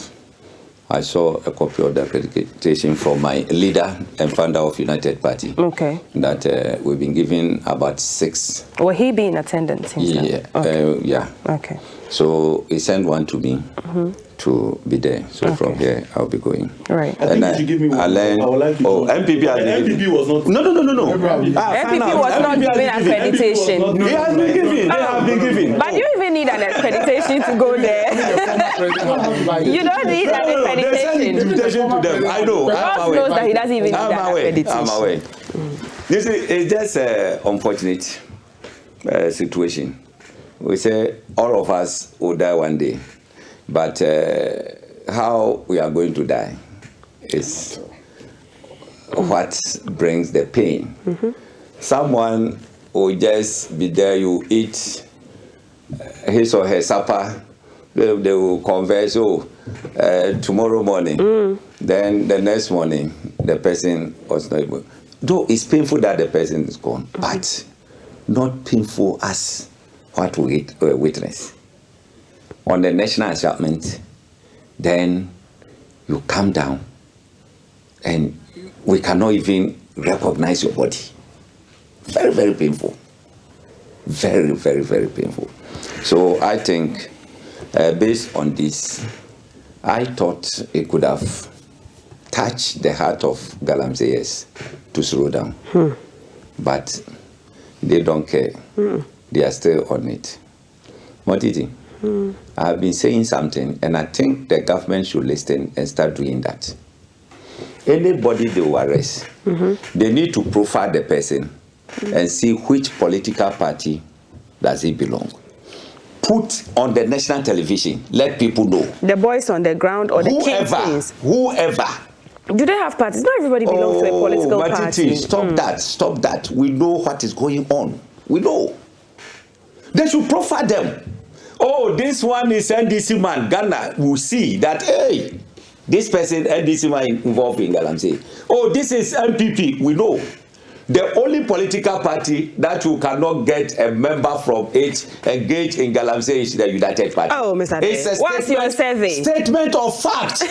I saw a copy of the accreditation from my leader and founder of United Party. Okay. That we've been given about 6. Will he be in attendance himself? Yeah. Okay. Yeah. Okay. So he sent one to me to be there. So from here, I'll be going. Right. I think you should give me one. I would like you MPP has been MPP was not. No. MPP was not given accreditation. They have been given. They have been given. But you even need an accreditation to go there. You don't need an accreditation. They send invitation to them. I know. Ross knows that he doesn't even need an accreditation. I'm aware. This is just an unfortunate situation. We say all of us will die one day, but how we are going to die is what brings the pain. Someone will just be there, you eat his or her supper, they will converse, tomorrow morning, then the next morning, the person was not able. Though it's painful that the person is gone, but not painful as what we witness. On the national encampment, then you come down and we cannot even recognize your body. Very, very painful. Very, very, very painful. So I think based on this, I thought it could have touched the heart of Galamseyers to slow down. But they don't care. They are still on it. What did he? I've been saying something, and I think the government should listen and start doing that. Anybody they will arrest, they need to profile the person and see which political party does he belong. Put on the national television, let people know. The boys on the ground or the kingpins. Whoever. Do they have parties? Not everybody belongs to a political party. Stop that. Stop that. We know what is going on. We know. They should profile them. Oh, this one is NDC man. Ghana will see that, hey, this person, NDC man involved in Galamsey. Oh, this is MPP. We know. The only political party that you cannot get a member from it engaged in Galamsey is the United Party. Oh, Mr. It's a what's your survey? Statement of fact.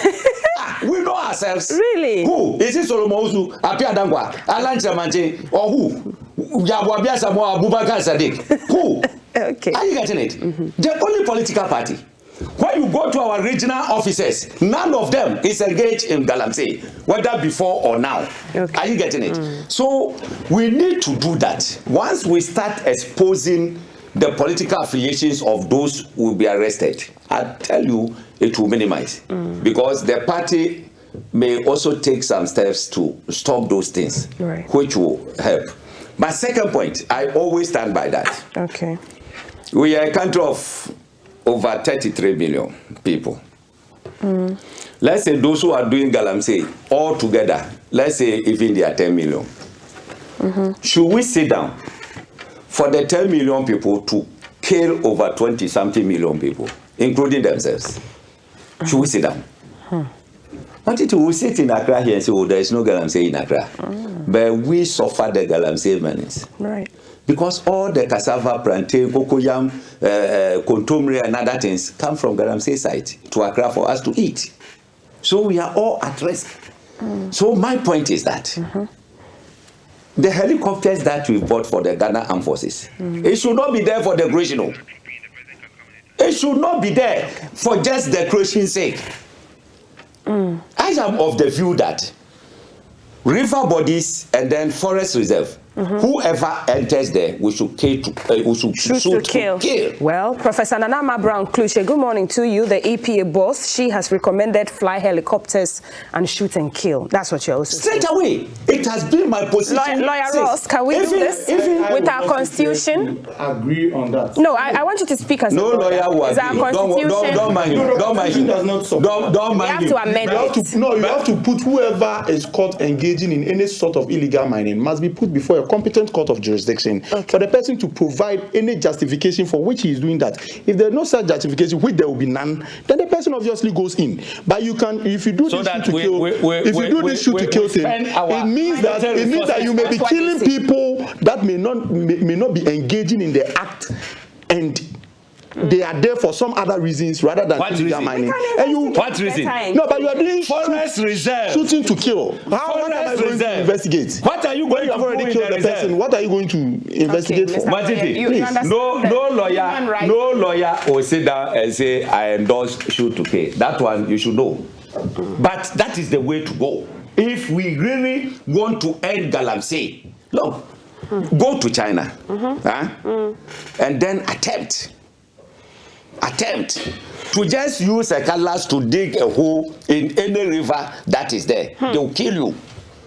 We know ourselves. Really? Who? Is it Solomon Osu, Apia Dangwa, Alan Chamanche, or who? Yabwabia Samoa, Abubakar Sadiq. Who? Okay. Are you getting it? The only political party. When you go to our regional offices, none of them is engaged in Galamsey, whether before or now. Okay. Are you getting it? So we need to do that. Once we start exposing the political affiliations of those who will be arrested, I tell you, it will minimize. Because the party may also take some steps to stop those things, which will help. My second point, I always stand by that. Okay. We are a country of over 33 million people. Let's say those who are doing Galamsey all together, let's say even they are 10 million. Should we sit down for the 10 million people to kill over 20-something million people, including themselves? Should we sit down? Not it will sit in Accra here and say, oh, there is no Galamsey in Accra. But we suffer the Galamsey menace. Right. Because all the cassava, plantain, cocoyam, contomere and other things come from Galamsey site to Accra for us to eat. So we are all at risk. So my point is that the helicopters that we bought for the Ghana Armed Forces, it should not be there for decoration. It should not be there for just decoration's sake. I am of the view that river bodies and then forest reserve, whoever enters there, we should kill. Shoot to kill. Well, Professor Nanama Brown-Kluche, good morning to you. The EPA boss, she has recommended fly helicopters and shoot and kill. That's what you're also saying. Straight away, it has been my position. Lawyer Ross, can we do this with our constitution? Agree on that. No, I want you to speak as no a lawyer will agree. Our constitution. Don't mind him. Don't mind him. Don't mind him. You have to amend it. You have to put whoever is caught engaging in any sort of illegal mining must be put before a competent court of jurisdiction for the person to provide any justification for which he is doing that. If there is no such justification, which there will be none, then the person obviously goes in. But you can, if you do this shoot to kill, if you do this shoot to kill thing, it means that you may be killing people that may not be engaging in the act, and they are there for some other reasons rather than illegal mining. And you, what reason? No, but you are doing forest reserve, shooting to kill. How am I going to investigate? What are you going to do? You have already killed the person. What are you going to investigate for? No lawyer will sit down and say, I endorse shoot to kill. That one you should know. But that is the way to go. If we really want to end Galamsey, look, go to China and then attempt to just use a cutlass to dig a hole in any river that is there. They will kill you.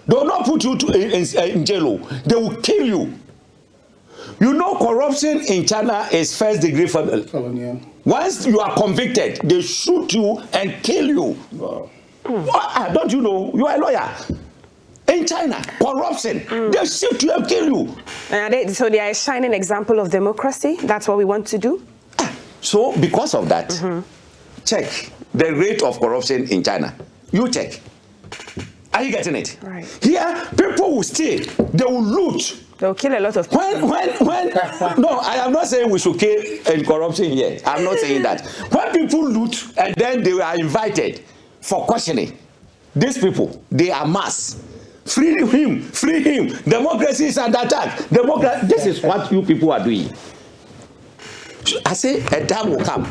They will not put you in jail. They will kill you. You know, corruption in China is first degree felony. Once you are convicted, they shoot you and kill you. Wow. Don't you know? You are a lawyer. In China, corruption, they shoot you and kill you. So they are a shining example of democracy. That's what we want to do. So because of that, check the rate of corruption in China. You check. Are you getting it? Right. Here, people will steal. They will loot. They'll kill a lot of people. When no, I am not saying we should kill in corruption yet. I'm not saying that. When people loot and then they are invited for questioning, these people, they are mass. Free him, free him. Democracy is under attack. This is what you people are doing. I say a time will come.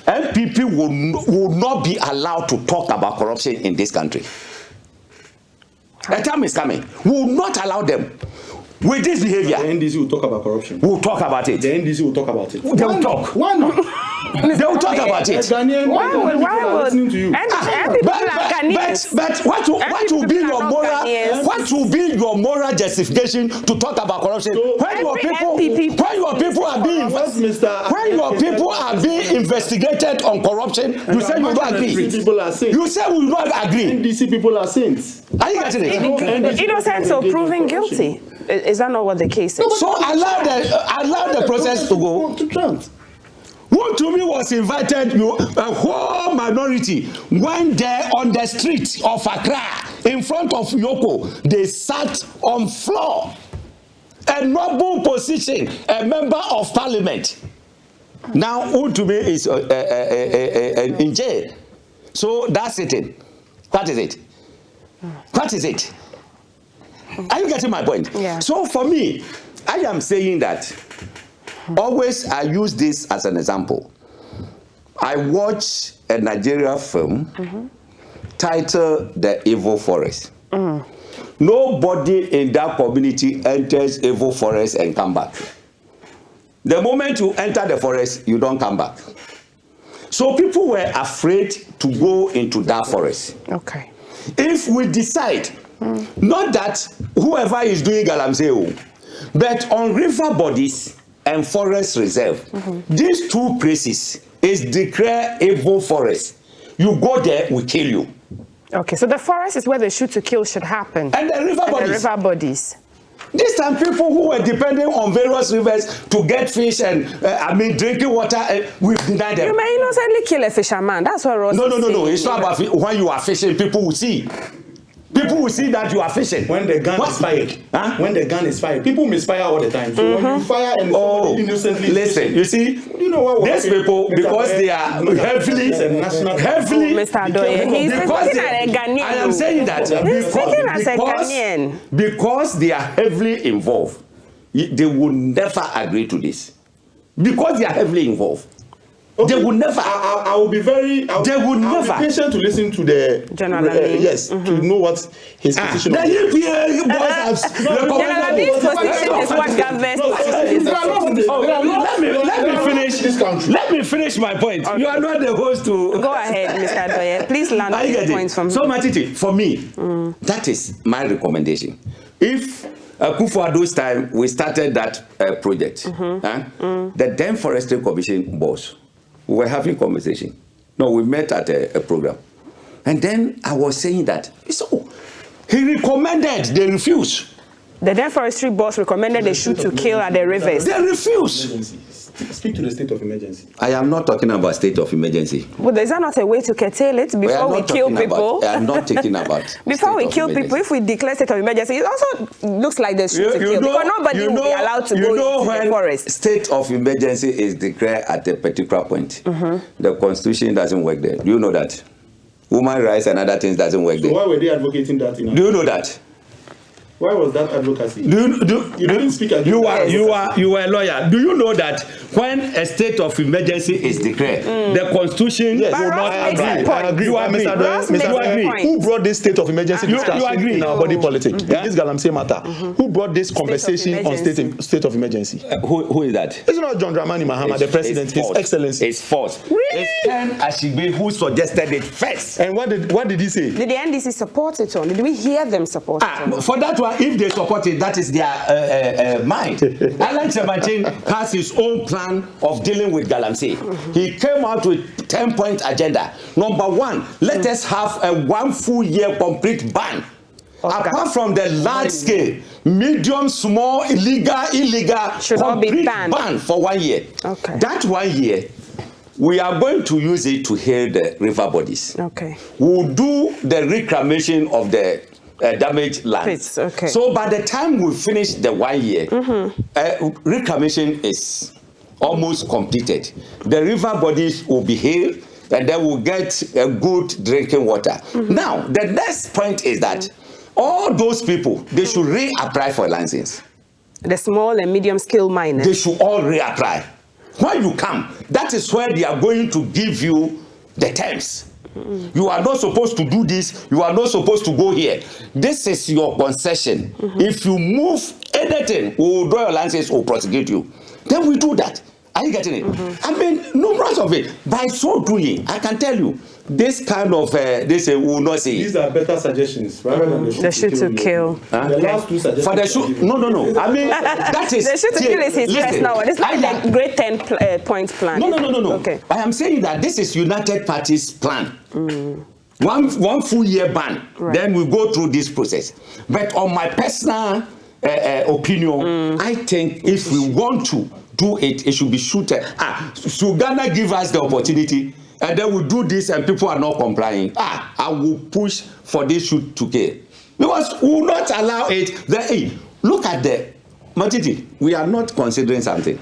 MPP will not be allowed to talk about corruption in this country. A time is coming. We will not allow them. With this behavior, the NDC will talk about corruption. We'll talk about it. The NDC will talk about it. They will talk. Why not? They will talk about it. Why would listening to you? But what will be your moral justification to talk about corruption when your people are being investigated on corruption? You say you don't agree. You say we will not agree. NDC people are saints. Are you getting it? Innocent or proven guilty. Is that not what the case is? So allow the process to go. Who to me was invited, a whole minority went there on the street of Accra in front of Yoko. They sat on floor a noble position, a member of parliament. Now, who to me is in jail. So that's it. That is it. That is it. Are you getting my point? Yeah. So for me, I am saying that always I use this as an example. I watch a Nigerian film titled The Evil Forest. Nobody in that community enters Evil Forest and come back. The moment you enter the forest, you don't come back. So people were afraid to go into that forest. Okay. If we decide, not that whoever is doing Galamsey, but on river bodies and forest reserve, these two places is declared Evil Forest. You go there, we kill you. Okay, so the forest is where the shoot to kill should happen. And the river bodies. The river bodies. This time, people who were depending on various rivers to get fish and, drinking water, we've denied them. You may innocently kill a fisherman. That's what Ross is saying. No. It's not about when you are fishing, people will see. People will see that you are fishing. When the gun is fired. Huh? When the gun is fired. People misfire all the time. So when you fire and innocently... Listen, you see, you know what these people, because they are heavily... Mr. Adoye, he's speaking as a Ghanaian. I am saying that because they are heavily involved, they will never agree to this. Because they are heavily involved. Okay. They would never. I will be very. They would never. I'll be patient to listen to the General yes, to know what his position is. The EPA boys have General position is what governs. Let me finish my point. Okay. You are not the host to. Go ahead, Mr. Adoye. Please land the points from. So, Matiti, for me, that is my recommendation. If Akufo-Addo's time, we started that project. The then Forestry Commission boss, we were having conversation. No, we met at a program. And then I was saying that, so he recommended, they refused. The then Forestry boss recommended they shoot to kill at the rivers. They refused. Speak to the state of emergency. I am not talking about state of emergency. Well, is that not a way to curtail it before we kill people? I am not talking about. Before we kill people, if we declare state of emergency, it also looks like there's shoot to kill. Because nobody will be allowed to go into the forest. State of emergency is declared at a particular point. The constitution doesn't work there. Do you know that? Human rights and other things doesn't work there. So why were they advocating that? Do you know that? Why was that advocacy? You didn't speak against you are a lawyer. Do you know that when a state of emergency is declared, the constitution will not agree? I agree. Mr. Agree. Who brought this state of emergency discussion in our body politic? This Galamsey matter. Who brought this conversation on state of emergency? Who is that? It's not John Dramani Mahama, the president, His Excellency. It's false. Really? It's Ken Ashigbe who suggested it first. And what did he say? Did the NDC support it or did we hear them support it? For that one, if they support it, that is their mind. Alan Semachin has his own plan of dealing with Galamsey. He came out with 10-point agenda. Number one, let us have a 1 full year complete ban. Okay. Apart from the large scale, medium, small, illegal, should all be banned. Ban for 1 year. Okay. That 1 year, we are going to use it to heal the river bodies. Okay. We'll do the reclamation of the damaged lands. Okay. So by the time we finish the 1 year, reclamation is almost completed. The river bodies will be healed and then we'll get a good drinking water. Now, the next point is that all those people, they should reapply for license. The small and medium scale miners. They should all reapply. When you come, that is where they are going to give you the terms. You are not supposed to do this. You are not supposed to go here. This is your concession. If you move anything, we will draw your license or prosecute you. Then we do that. Are you getting it? I mean, numerous of it. By so doing, I can tell you, this kind of, they say, we will not say. These are better suggestions rather than the shoot to kill. The last two suggestions. For the shoot, no. I mean, that is. The shoot to kill is his personal one. It's like the great 10 points plan. No. Okay. I am saying that this is United Party's plan. One full year ban. Right. Then we go through this process. But on my personal opinion, I think if we want to do it, it should be shooted. Should Ghana give us the opportunity? And then we do this and people are not complying. I will push for this shoot to kill. Because we will not allow it. Look at the Matiti, we are not considering something.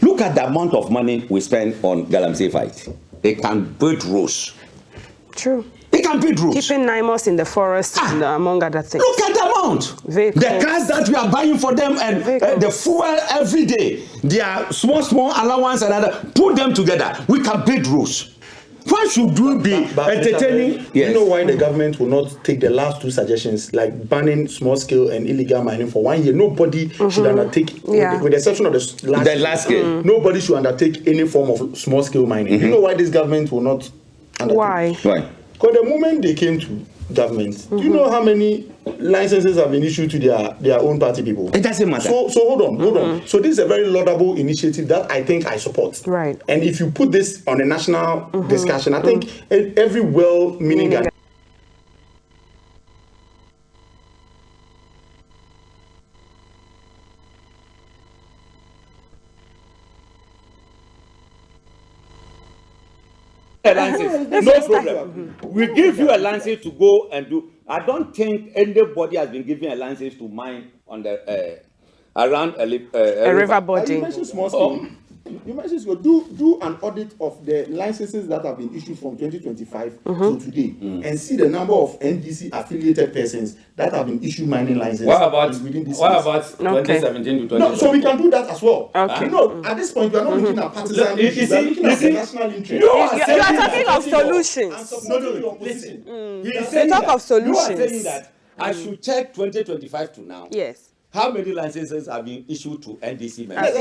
Look at the amount of money we spend on Galamsey fight. It can build roads. True. It can build roads. Keeping NIMOS in the forest, among other things. Look at the amount. Vehicles. The cars that we are buying for them and the fuel every day. Their small allowance and other. Put them together. We can build roads. Why should we be entertaining? You know why the government will not take the last two suggestions, like banning small scale and illegal mining for 1 year? Nobody should undertake, with the exception of the last scale, nobody should undertake any form of small scale mining. You know why this government will not undertake? Why? Because the moment they came to government, do you know how many licenses have been issued to their own party people? It doesn't matter. So hold on. So this is a very laudable initiative that I think I support. Right. And if you put this on a national discussion, I think every well-meaning guy. No problem. We give you a license to go and do. I don't think anybody has been given a license to mine on the around a river body. You mentioned small scale. You mentioned do an audit of the licenses that have been issued from 2025 to today, and see the number of NDC affiliated persons that have been issued mining licenses. What about within this? 2017 to 2020? No, so we can do that as well. Okay. No, at this point we are not looking at partisan issues. We are looking at the national interest. You are talking of solutions. No, listen. They talk of solutions. You are saying that I should check 2025 to now. Yes. How many licenses have been issued to NDC members?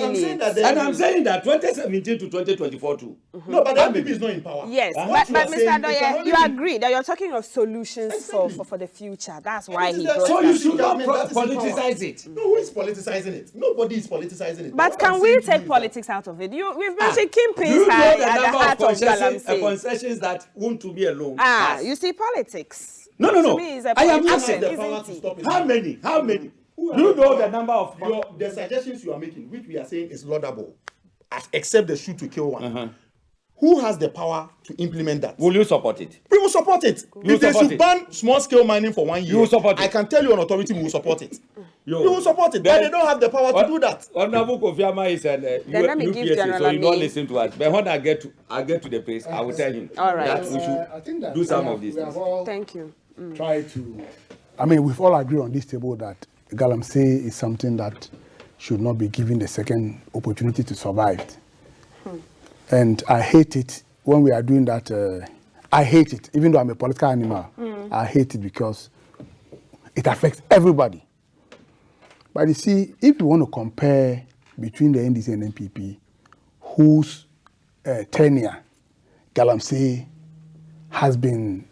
And I'm saying that 2017 to 2024 too. No, but the MPP is not in power. Yes, but Mr. Doye, you agree that you're talking of solutions for the future. That's why he brought So that. you should not politicize it. No, who is politicizing it? Nobody is politicizing it. But can we take politics out of it? We've mentioned Kingpins at the heart of Galamsey. Concessions that want to be alone. You see politics. No. To me, it's a I am politician, asking isn't it? How many? Do you know the number of the suggestions you are making, which we are saying is laudable, except the shoot to kill one? Who has the power to implement that? Will you support it? We will support it. If they should ban small scale mining for 1 year, you will support it. I can tell you on authority we will support it. We will support it, but they don't have the power to do that. Honorable Kofi Ama is an UPSC, so you don't listen to us. But when I get to the place, I will tell him that we should do some of these things. Thank you. Try to. I mean, we've all agreed on this table that Galamsey is something that should not be given the second opportunity to survive. And I hate it when we are doing that. I hate it, even though I'm a political animal. I hate it because it affects everybody. But you see, if you want to compare between the NDC and NPP, whose tenure Galamsey has been,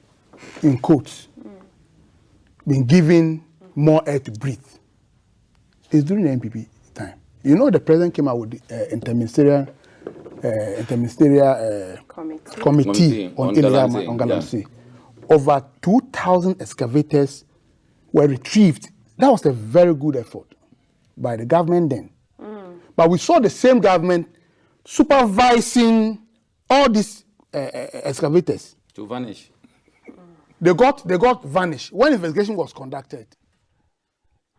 in quotes, been given more air to breathe, it's during the NPP time. You know, the president came out with the interministerial committee on Galamsey. Yeah. Over 2,000 excavators were retrieved. That was a very good effort by the government then. But we saw the same government supervising all these excavators to vanish. They got vanished. When investigation was conducted,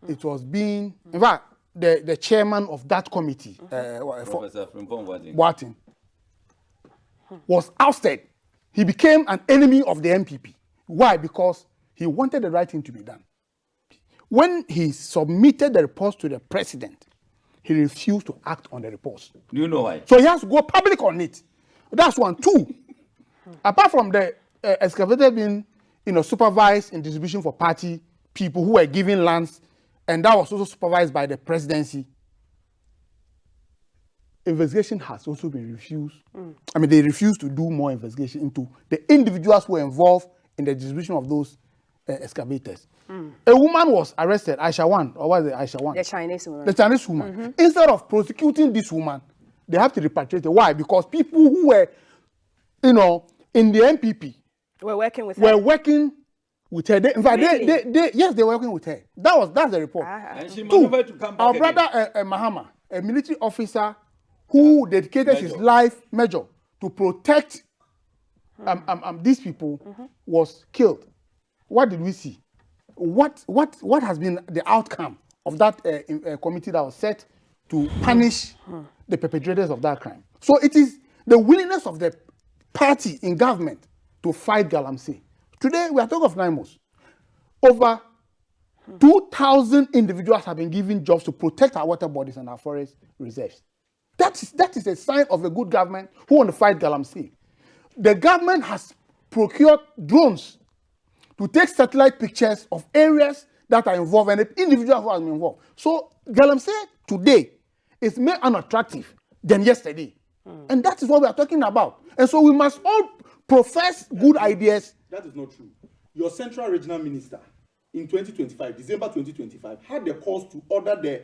it was being, in fact, the chairman of that committee, Professor Boateng, was ousted. He became an enemy of the NPP. Why? Because he wanted the right thing to be done. When he submitted the reports to the president, he refused to act on the reports. Do you know why? So he has to go public on it. That's one. Two, apart from the excavator being supervised in distribution for party people who were given lands, and that was also supervised by the presidency. Investigation has also been refused. I mean, they refused to do more investigation into the individuals who were involved in the distribution of those excavators. A woman was arrested, Aisha Wan, or was it Aisha Wan? The Chinese woman. The Chinese woman. Instead of prosecuting this woman, they have to repatriate her. Why? Because people who were, in the NPP, were working with her. In fact, really? yes, they were working with her. That's the report. And she Two, maneuvered to come back our again. brother Mahama, a military officer who dedicated his life, Major, to protect these people, was killed. What did we see? What has been the outcome of that committee that was set to punish the perpetrators of that crime. So it is the willingness of the party in government to fight Galamsey. Today, we are talking of NIMOS. Over 2,000 individuals have been given jobs to protect our water bodies and our forest reserves. That is a sign of a good government who want to fight Galamsey. The government has procured drones to take satellite pictures of areas that are involved and the individuals who have been involved. So Galamsey today is more unattractive than yesterday. And that is what we are talking about. And so we must all profess good ideas. That is not true. Your central regional minister in 2025, December 2025, had the cause to order the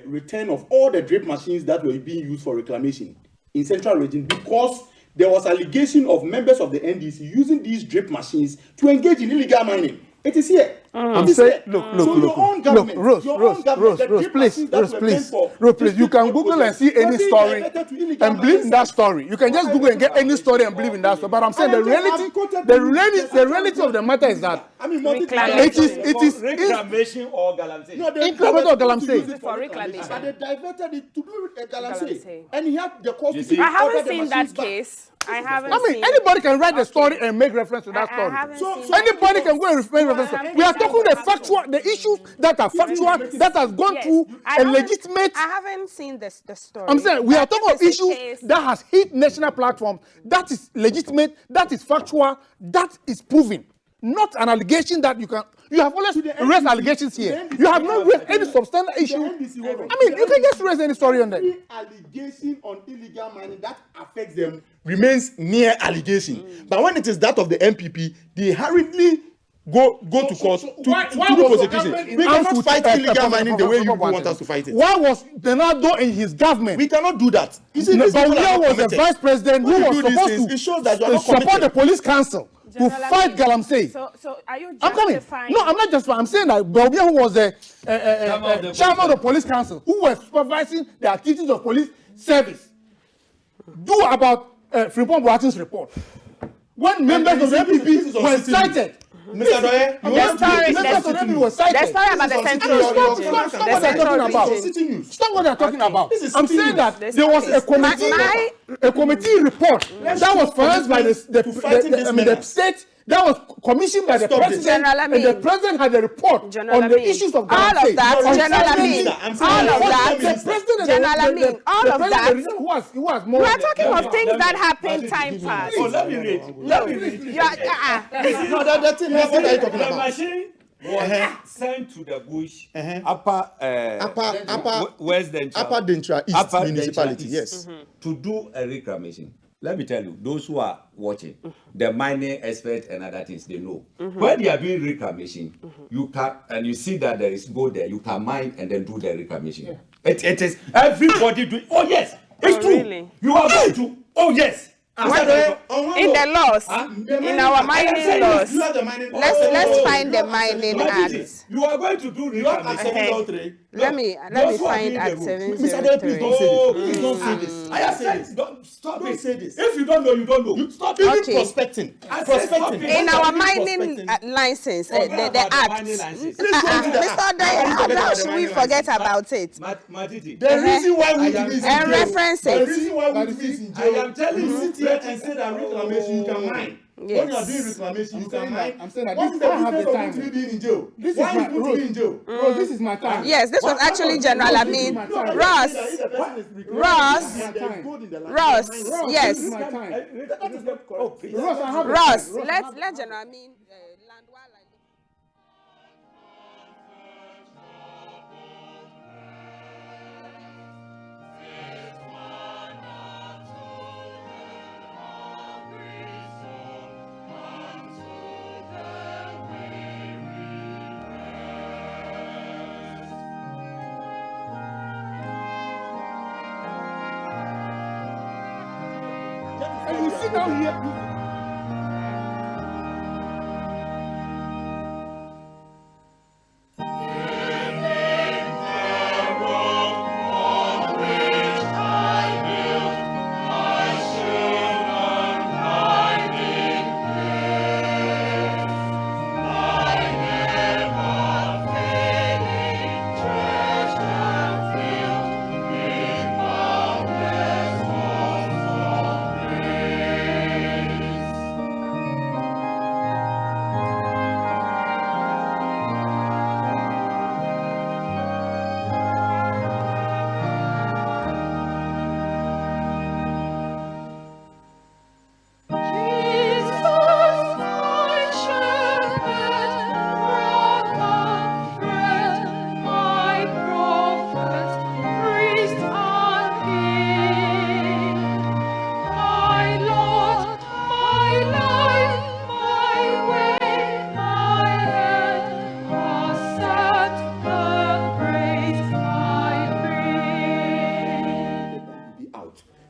return of all the drape machines that were being used for reclamation in central region because there was allegation of members of the NDC using these drape machines to engage in illegal mining. It is here. I'm saying, look, Rose, please, you can Google and see any story and believe in that story. You can just Google and get any story and believe in that story. But I'm saying the reality of the matter is that it is reclamation or Galamsey. No, reclamation or Galamsey. For reclamation. But they diverted it to do with Galamsey. And he had the cause to I haven't seen that case. I mean, anybody can write the story and make reference to that story. So anybody can go and make reference to it. We are talking the issues that are factual, that has gone through a legitimate. I haven't seen the story. I'm saying we are talking of issues that has hit national platforms. That is legitimate, that is factual, that is proven. Not an allegation that you have always raised allegations here. You have not raised any substantial issue. I mean, you can just raise any story on that. Every allegation on illegal mining that affects them remains mere allegation. But when it is that of the MPP, they hurriedly go to court to do prosecution. We cannot fight illegal mining the way you want us to fight it. Why was Bernardo in his government? We cannot do that. You see, Bawumia was the vice president who was supposed to support the police council to fight Galamsey. So are you I'm coming. justifying? No, I'm not justifying. I'm saying that Bawumia, who was the chairman of the police council, who was supervising the activities of police service, do about Frimpong Boating's report. When members of the MPP were cited, Mr. Doye, The story about the central region. Stop what they're talking about. I'm saying that there was a committee report that was financed by the state. That was commissioned by the president, and the president had a report on the issues of all of that. Who was more? We are talking of things that happened time past. Oh, let me read. Let me read. The machine was sent to the bush, upper West Dentra, Upper Dentra East municipality, East, to do a reclamation. Let me tell you, those who are watching, the mining experts and other things, they know. When they are doing reclamation, you can, and you see that there is gold there, you can mine and then do the reclamation. Yeah. It is everybody doing. Oh yes, it's true. Really? You are going to. Oh yes. In the laws, in our mining laws, let's find the mining act. You are going to do reclamation. Let me find Act 703. Please don't say this. I have said this. Stop Don't it. say this. If you don't know, you don't know. Stop even prospecting. In our mining license, the act. Mr. Day, how should we forget about it? The reason why we do this and reference it. The reason why we do this in jail. I am telling you, sit here and say that reclamation you can mine. Yes. When you are doing reclamation, you can mine. I'm saying that What is the business of you to be in jail? Why you put me in jail? Bro, this is my time. Yes, this was actually General Amin. Ross, yes. Ross, let General Amin land while I look. And you sit down here.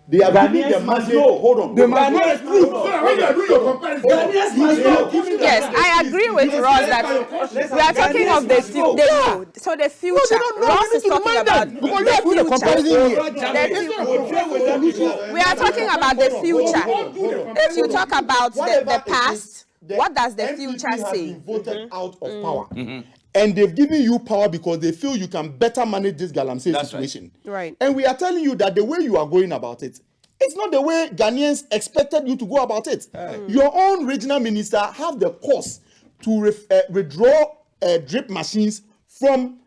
They are giving Ghanaians the must mandate. know. Hold on. They must know Ghanaians the truth. must So know. that when you are doing your comparison, Ghanaians must know. Yes, I agree with Ross that we are talking of the future. So the future. Ross is talking about the future. We are talking about the future. If you talk about the past, what does the future NPP say? has been voted out of power. And they've given you power because they feel you can better manage this Galamsey situation. Right. And we are telling you that the way you are going about it, it's not the way Ghanaians expected you to go about it. Your own regional minister have the course to withdraw drip machines from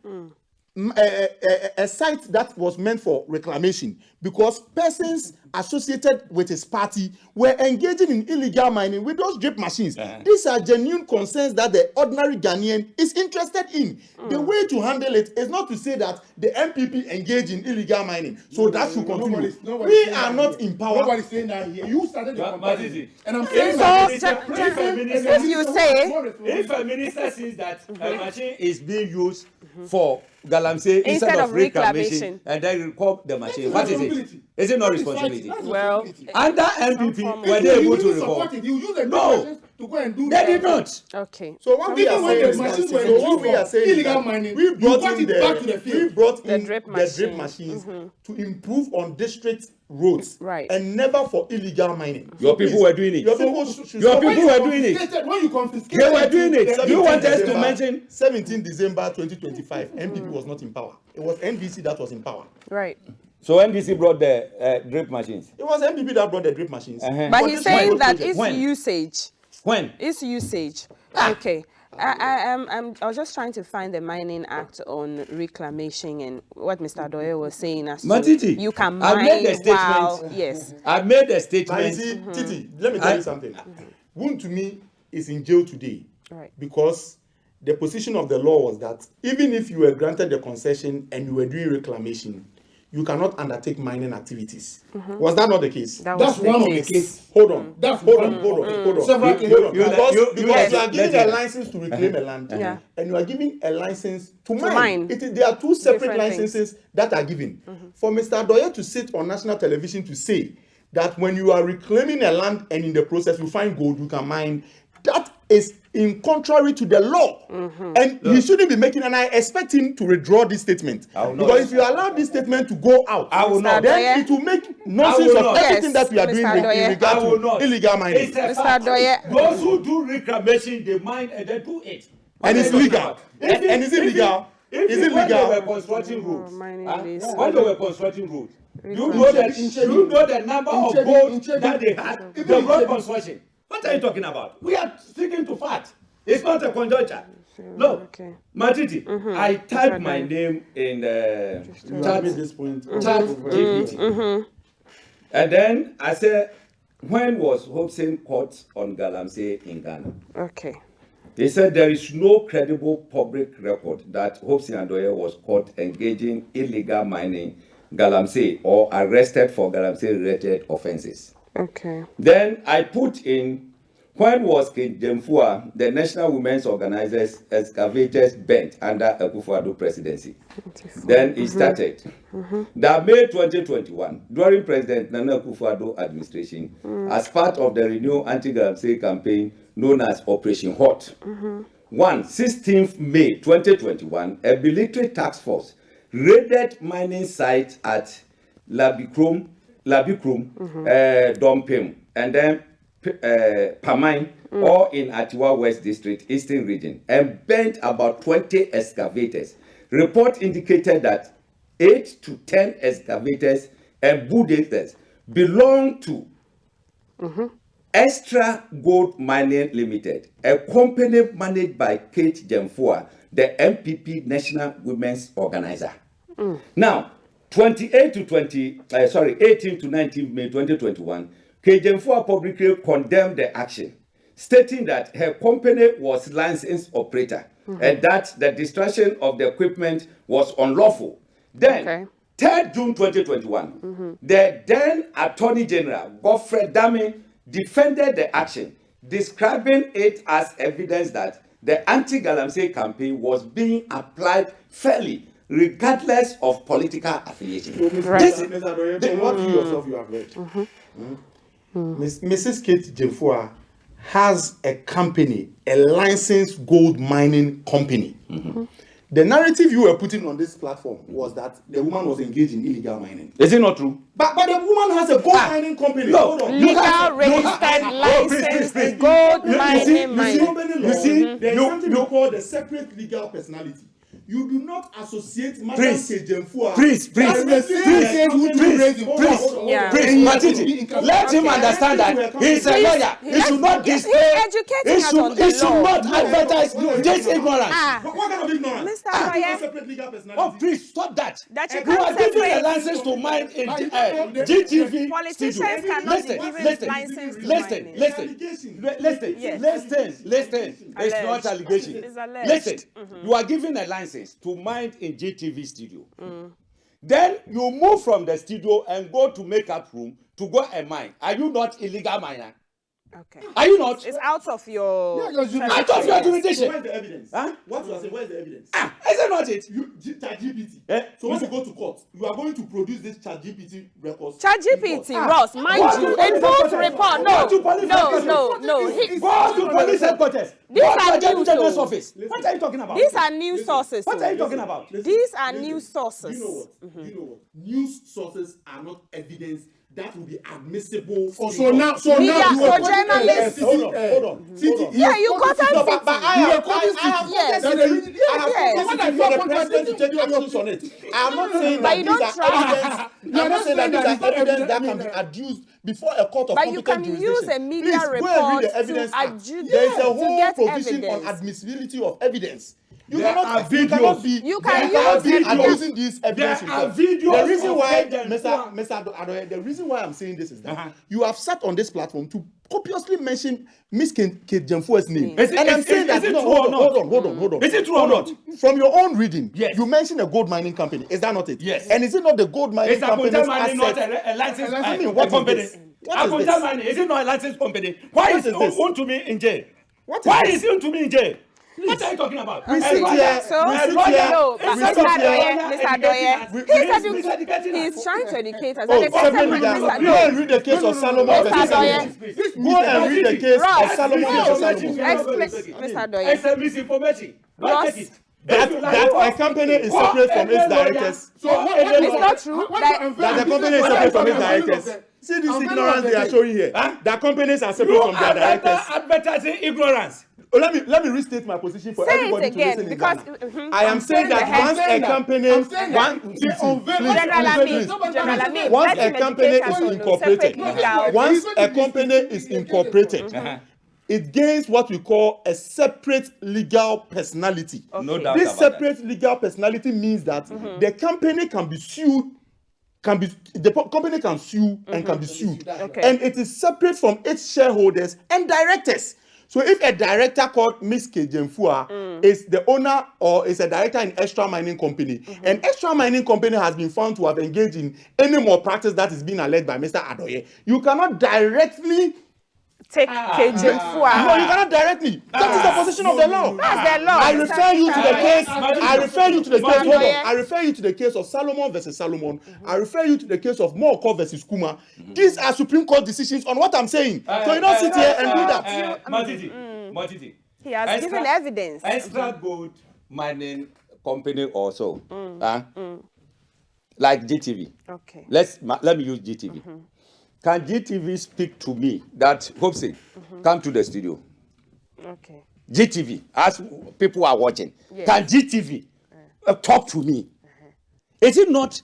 a site that was meant for reclamation because persons associated with his party were engaging in illegal mining with those drip machines. These are genuine concerns that the ordinary Ghanaian is interested in. The way to handle it is not to say that the MPP engage in illegal mining, so that should continue. We are not in power. Nobody's saying that here. You started the comparison. And I'm If saying if you say if a minister sees that a machine is being used for Galamsey Instead of reclamation. and then recall the machine, what is it? Is it not responsibility? well, Under MPP, were they able to recall? No, to go and do they did not. okay. So what we are saying is illegal mining, we brought in The drip the drip machines to improve on district roads, Right. and never for illegal mining. Your people were doing it. Your people should Your stop people it. were doing it. When you confiscate, They were doing it. Do you want us to December- mention? 17 December 2025, MPP was not in power. It was NDC that was in power. Right. So NDC brought the drip machines. It was MPP that brought the drip machines. But he's saying that it's When? usage. When? It's usage. Okay. I was just trying to find the Mining Act on reclamation and what Mr. Doyle was saying as to Matiti, you can I've made mine a statement. while yes. I made a But you statement. see, Titi, let me tell you something. Woon to me is in jail today Right. because the position of the law was that even if you were granted the concession and you were doing reclamation, you cannot undertake mining activities. Was that not the case? that's one of the cases. Hold on. That's Hold one. on. Hold on. Hold on. Several Hold on. you- Because you- you yes, are giving let a me- license to reclaim a land, Yeah. and you are giving a license to mine. mine. There are two separate Different licenses that are given. For Mr. Doyle to sit on national television to say that when you are reclaiming a land and in the process you find gold, you can mine, that is in contrary to the law. And he shouldn't be making, and I expect him to withdraw this statement. will not. Because if you allow this statement to go out, I will not. then it will make nonsense I will of not. everything Yes, that we are doing Mr. in Doyle. regard I will not. to illegal mining. It's a Mr. fact. Doyle. Those who do reclamation, they mine and they do it. And it's What are you legal. talking about? And is it legal? Is it When they legal? were constructing roads, mining when this. they were constructing roads, you know the number of boats that they had. The road construction. What are you talking about? We are sticking to fact. It's not a conjecture. Look, Okay. Matiti, I typed my name in the At this point, chat GPT. And then I said, when was Hobson caught on Galamsey in Ghana? Okay. They said there is no credible public record that Hobson Adoye was caught engaging illegal mining Galamsey or arrested for Galamsey-related offences. Okay. Then I put in, when was King Demfua, the National Women's Organizers, excavators bent under Akufo-Addo presidency? Then it started. That May 2021, during President Nana Akufo-Addo administration, as part of the renewed anti-Galamsey campaign known as Operation Hot, 16th May 2021, a military task force raided mining sites at Labikrum, Dompem, and then Pamine, all in Atiwa West District, Eastern Region, and bent about 20 excavators. Report indicated that 8 to 10 excavators and bulldozers belong to Extra Gold Mining Limited, a company managed by Kate Jemfua, the MPP National Women's Organizer. Now, 18 to 19 May 2021, Kate Jemfua publicly condemned the action, stating that her company was licensed operator and that the destruction of the equipment was unlawful. Then, 3rd June 2021, the then Attorney General, Godfrey Dame, defended the action, describing it as evidence that the anti-Galamsey campaign was being applied fairly, regardless of political affiliation. Right. This, what you yourself you have read. Mrs. Kate Jemfua has a company, a licensed gold mining company. The narrative you were putting on this platform was that the woman was engaged in illegal mining. Is it not true? But the woman has a gold mining company. No. Hold on. Legal, registered, licensed, gold mining. You see, there's something you call the separate legal personality. You do not associate Madam Kejemfua. Please, let him understand that he's a lawyer. He should not display. He should not advertise this ignorance. What kind of ignorance? Mr. Separate legal personality. Oh, please stop that. You are giving a license to mine in GTV. Politicians cannot be given license to mine. Listen. It's not allegation. It's alleged. Listen, you are given a license to mine in GTV studio. Then you move from the studio and go to makeup room to go and mine. Are you not illegal miner? Okay. Are you not? It's out of your. Out of your jurisdiction. Where's the evidence? Huh? What you are saying? Where's the evidence? Is it not it? ChatGPT. So when you go to court, you are going to produce this ChatGPT records. ChatGPT, Ross, mind you, in full report. No. Go to police headquarters. These are new sources. Office. What are you talking about? These are new sources. What are you talking about? These are new sources. You know what? You know what? News sources are not evidence that will be admissible. So now you are journalists. Hold on. Yeah, you got to But I have the president to take actions on it. I am not saying that these are evidence. I'm not saying that these are evidence that can be adduced before a court of competent jurisdiction. But you can use a media report to adjudicate. There is a whole provision on admissibility of evidence. You cannot be abusing this evidence. The reason why, Mr. Adoye, the reason why I'm saying this is that you have sat on this platform to copiously mention Miss Kate Jemfua's name. And I'm saying that, hold on. Is it true or not? From your own reading, yes. You mentioned a gold mining company. Is that not it? Yes. And is it not the gold mining company's asset? Not a licensed company? Is it not a licensed company? Why is it on to me in jail? Why is it to me in jail? What are you talking about? We sit here. Mr. Adoye, he's trying to educate us. Go and read the case of Solomon versus Solomon. Go and read the case of Solomon versus Solomon. Mr. Adoye. It's a misinformation. That a company is separate from its directors. It's not true. That the company is separate from its directors. See this ignorance they are showing here. That companies are separate from their directors. Advertising ignorance. Let me restate my position for everybody to listen in Ghana. I am saying that once a company, once a company is incorporated, it gains what we call a separate legal personality. No doubt this about separate that. legal personality means that the company can be sued. The company can sue and can be sued, and it is separate from its shareholders and directors. So if a director called Miss Kate Jemfua is the owner or is a director in Extra Mining Company, and Extra Mining Company has been found to have engaged in any more practice that is being alleged by Mr. Adoye, you cannot directly take Kate Jemfua. No, you cannot directly. That is the position of the law. That's the law. I refer you to the case. I refer you to the case. Hold on. I refer you to the case of Solomon versus Solomon. I refer you to the case of Morko versus Kuma. These are Supreme Court decisions on what I'm saying. So you don't sit here and do that. Matiti. He has given evidence. Extra gold mining company also. Like GTV. Okay. Let me use GTV. Can GTV speak to me that Hopsy come to the studio? Okay. GTV, as people are watching, can GTV talk to me? Is it not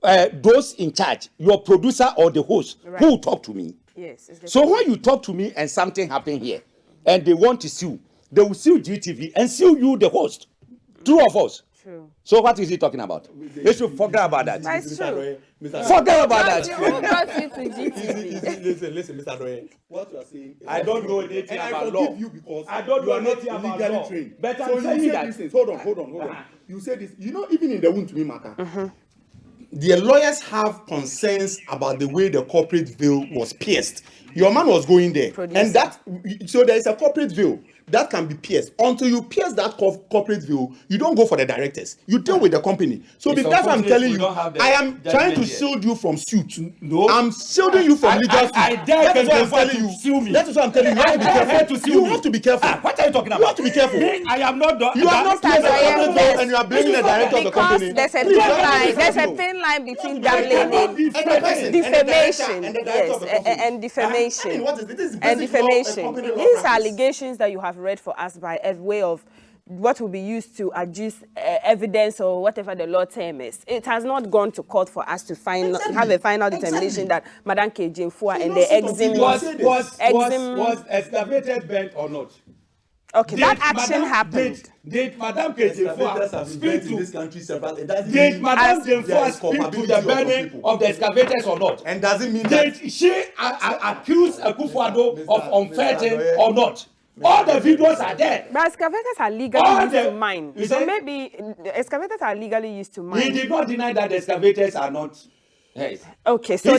those in charge, your producer or the host, who will talk to me? Yes. So when you talk to me and something happen here, and they want to sue, they will sue GTV and sue you, the host. Two of us. True. So what is he talking about? They should forget about that. That's true. Forget about that. Who brought you to GTV? Listen, Mr. Adoye. What you are saying is I don't know anything about law. You because I don't you are know not anything about legally law. trained. But so I'm saying you say that. these things. Hold on. You say this. You know, even in the Wontumi matter, the lawyers have concerns about the way the corporate veil was pierced. Your man was going there, and that so there is a corporate veil. that can be pierced. Until you pierce that corporate veil, you don't go for the directors. You deal with the company. So It's that's what I'm telling you. unfortunate I am trying to shield you from suit. No, I'm shielding you from legal suit. I dare That is what I'm Kejefua telling to you. sue me. That is what I'm telling you. You have to be careful. You have to be careful. What are you talking about? You have to be careful. I am not done. You are not pierced the corporate veil and you are blaming the director of the company. There's a Please, thin you have to be line. There's a careful. thin line between And gambling the person, defamation, and the director of the company. and defamation, I mean, what is this? This is and basic law, defamation. company law These practice. allegations that you have read for us by a way of what will be used to adduce evidence or whatever the law term is. It has not gone to court for us to have a final determination that Madam Kejefua and the exim was excavated bent or not? Okay, that action happened. Did Madam Kejefua speak to this country several? Did Madam Kejefua speak to the burning of the excavators or not? And does it mean did she accuse Akufo-Addo of unfair thing or not? All the videos are there. But excavators are legally used to mine. So maybe excavators are legally used to mine. He did not deny that the excavators are not. Yes. Okay, so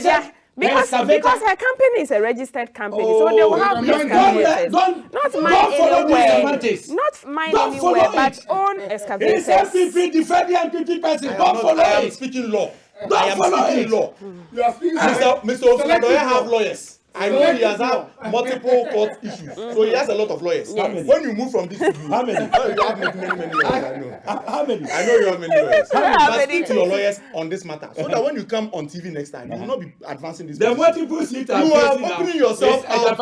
because her company is a registered company, so they will have excavators. Not mine anywhere. Not mine anywhere, but own excavators. It's MPP defending MPP person. Don't follow it. I am speaking law. I am speaking law. You are speaking Mr. Osunladoye have lawyers. I know he has had multiple court issues, so he has a lot of lawyers. Yes. When you move from this to how many? You have many lawyers. I know. How many? I know you have many lawyers. But speak to your lawyers on this matter, so that when you come on TV next time, you will not be advancing this. The multiple seats you are opening yourself out,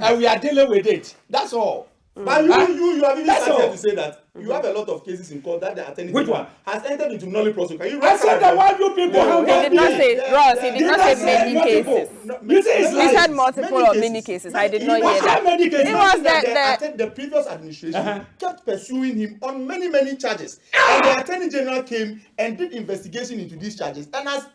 and we are dealing with it. That's all. But you have even started to say that you have a lot of cases in court that the attorney has entered into null prosecution. I said the one you people have. He did not say, Ross, he did not say many cases. He said multiple or many cases. I did not hear that. It was the previous administration kept pursuing him on many charges. And the Attorney General came and did investigation into these charges and has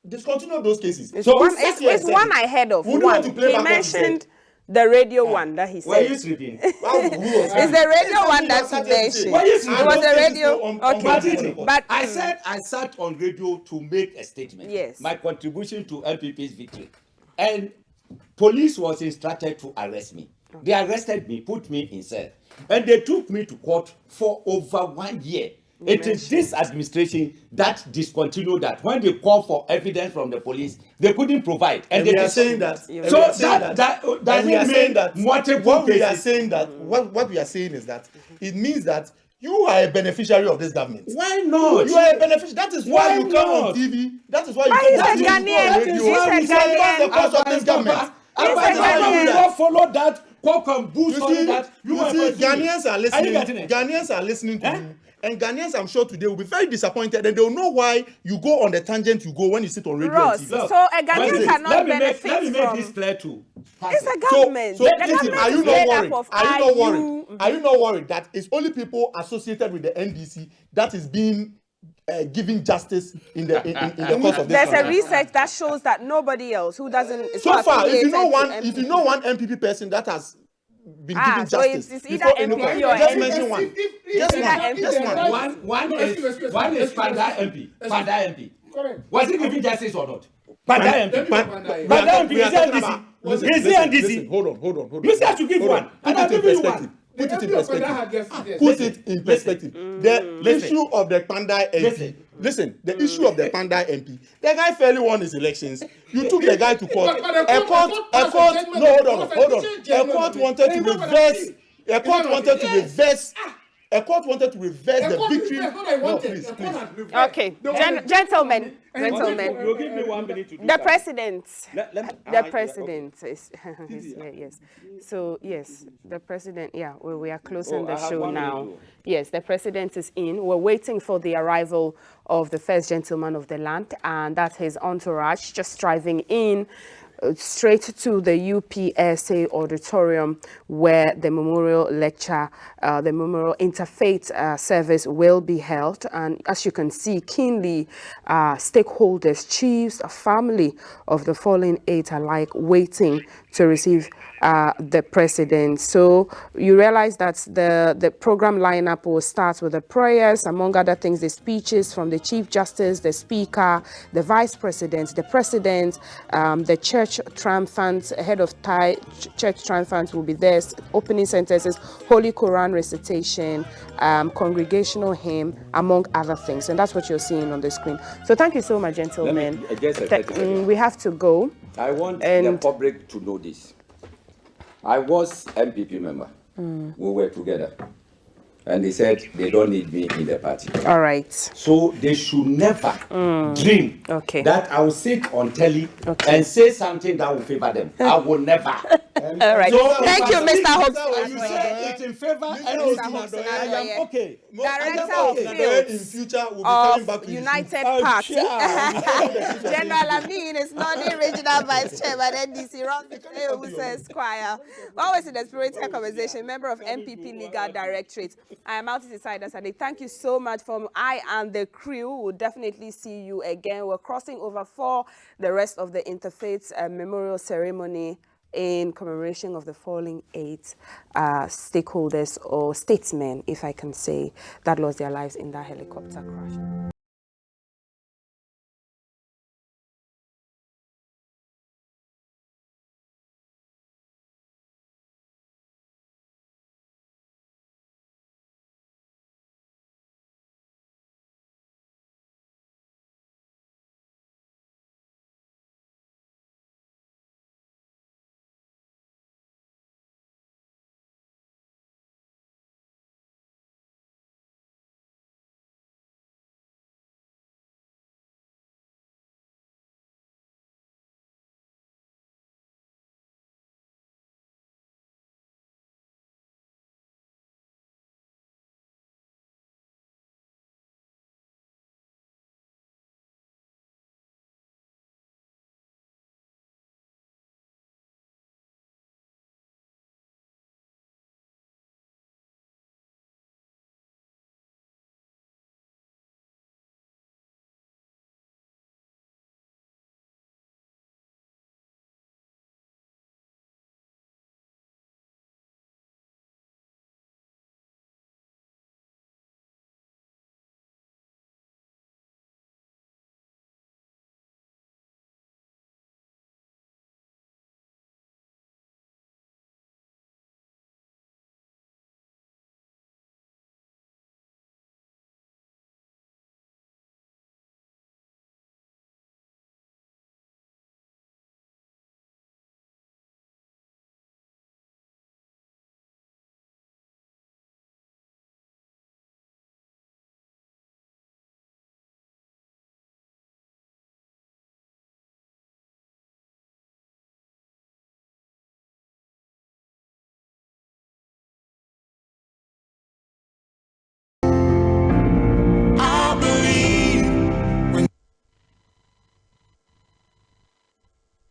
discontinued those cases. It's one I heard of. One. He mentioned the radio one that he said. Were you sleeping? It's the radio one that he mentioned. It was the radio. Okay. But I said I sat on radio to make a statement. Yes. My contribution to LPP's victory. And police was instructed to arrest me. They arrested me, put me in cell. And they took me to court for over 1 year. It is this administration that discontinued that. When they call for evidence from the police, they couldn't provide. And they are saying that. So that we are saying that what we are saying that what we are saying is that it means that you are a beneficiary of this government. Why not? You are a beneficiary. That is why you come on TV. That is why you come on radio. He's a Ghanaian. The cause of this government. You don't follow that. You see, Ghanaians are listening. Ghanaians are listening to you. And Ghanaians, I'm sure today will be very disappointed, and they'll know why you go on the tangent you go when you sit on radio Ross, and TV. so a Ghanaian cannot benefit from. Let me make this clear too. It's a government. So listen, are you not worried? Are you not worried that it's only people associated with the NDC that is being giving justice in the course of this? There's a research that shows that nobody else who doesn't. So far, if you know one MPP person that has been given justice. So it's either MP or just mention one. One is Panda MP. Panda MP. Was he giving justice or not? Panda MP. Panda MP is NDC. Is he NDC? Hold on. You said to give one, and I'm giving you one. Put it in perspective. The issue of the Panda MP. Listen, the issue of the Panda MP. The guy fairly won his elections. You took the guy to court. A court wanted to reverse the victory. No, please. Okay, gentlemen. You give me 1 minute to do the president. The president is yes. So yes, the president. Yeah, we are closing the show now. Yes, the president is in. We're waiting for the arrival of the first gentleman of the land, and that his entourage just driving in straight to the UPSA auditorium where the memorial lecture, the memorial interfaith service will be held. And as you can see, keenly stakeholders, chiefs, family of the fallen eight alike waiting to receive the president. So you realize that the program lineup will start with the prayers, among other things, the speeches from the Chief Justice, the Speaker, the Vice President, the Church Triumphant, head of Church Triumphant will be there, opening sentences, Holy Quran recitation, congregational hymn, among other things. And that's what you're seeing on the screen. So thank you so much, gentlemen. We have to go. I want the public to know this. I was MPP member. We were together. And they said they don't need me in the party. All right. So they should never dream that I will sit on telly and say something that will favor them. I will never. All right. So thank you, Mr. Hobbs. You say it's in favor, I am okay. Director of Fields in future will be of coming back to United Party. General Amin is not the regional vice chairman NDC, Ron Esquire. Always in the spiritual conversation, member of MPP Legal Directorate. I am out inside us. Thank you so much. From I and the crew, we'll definitely see you again. We're crossing over for the rest of the Interfaith Memorial Ceremony in commemoration of the fallen 8 stakeholders or statesmen, if I can say, that lost their lives in that helicopter crash.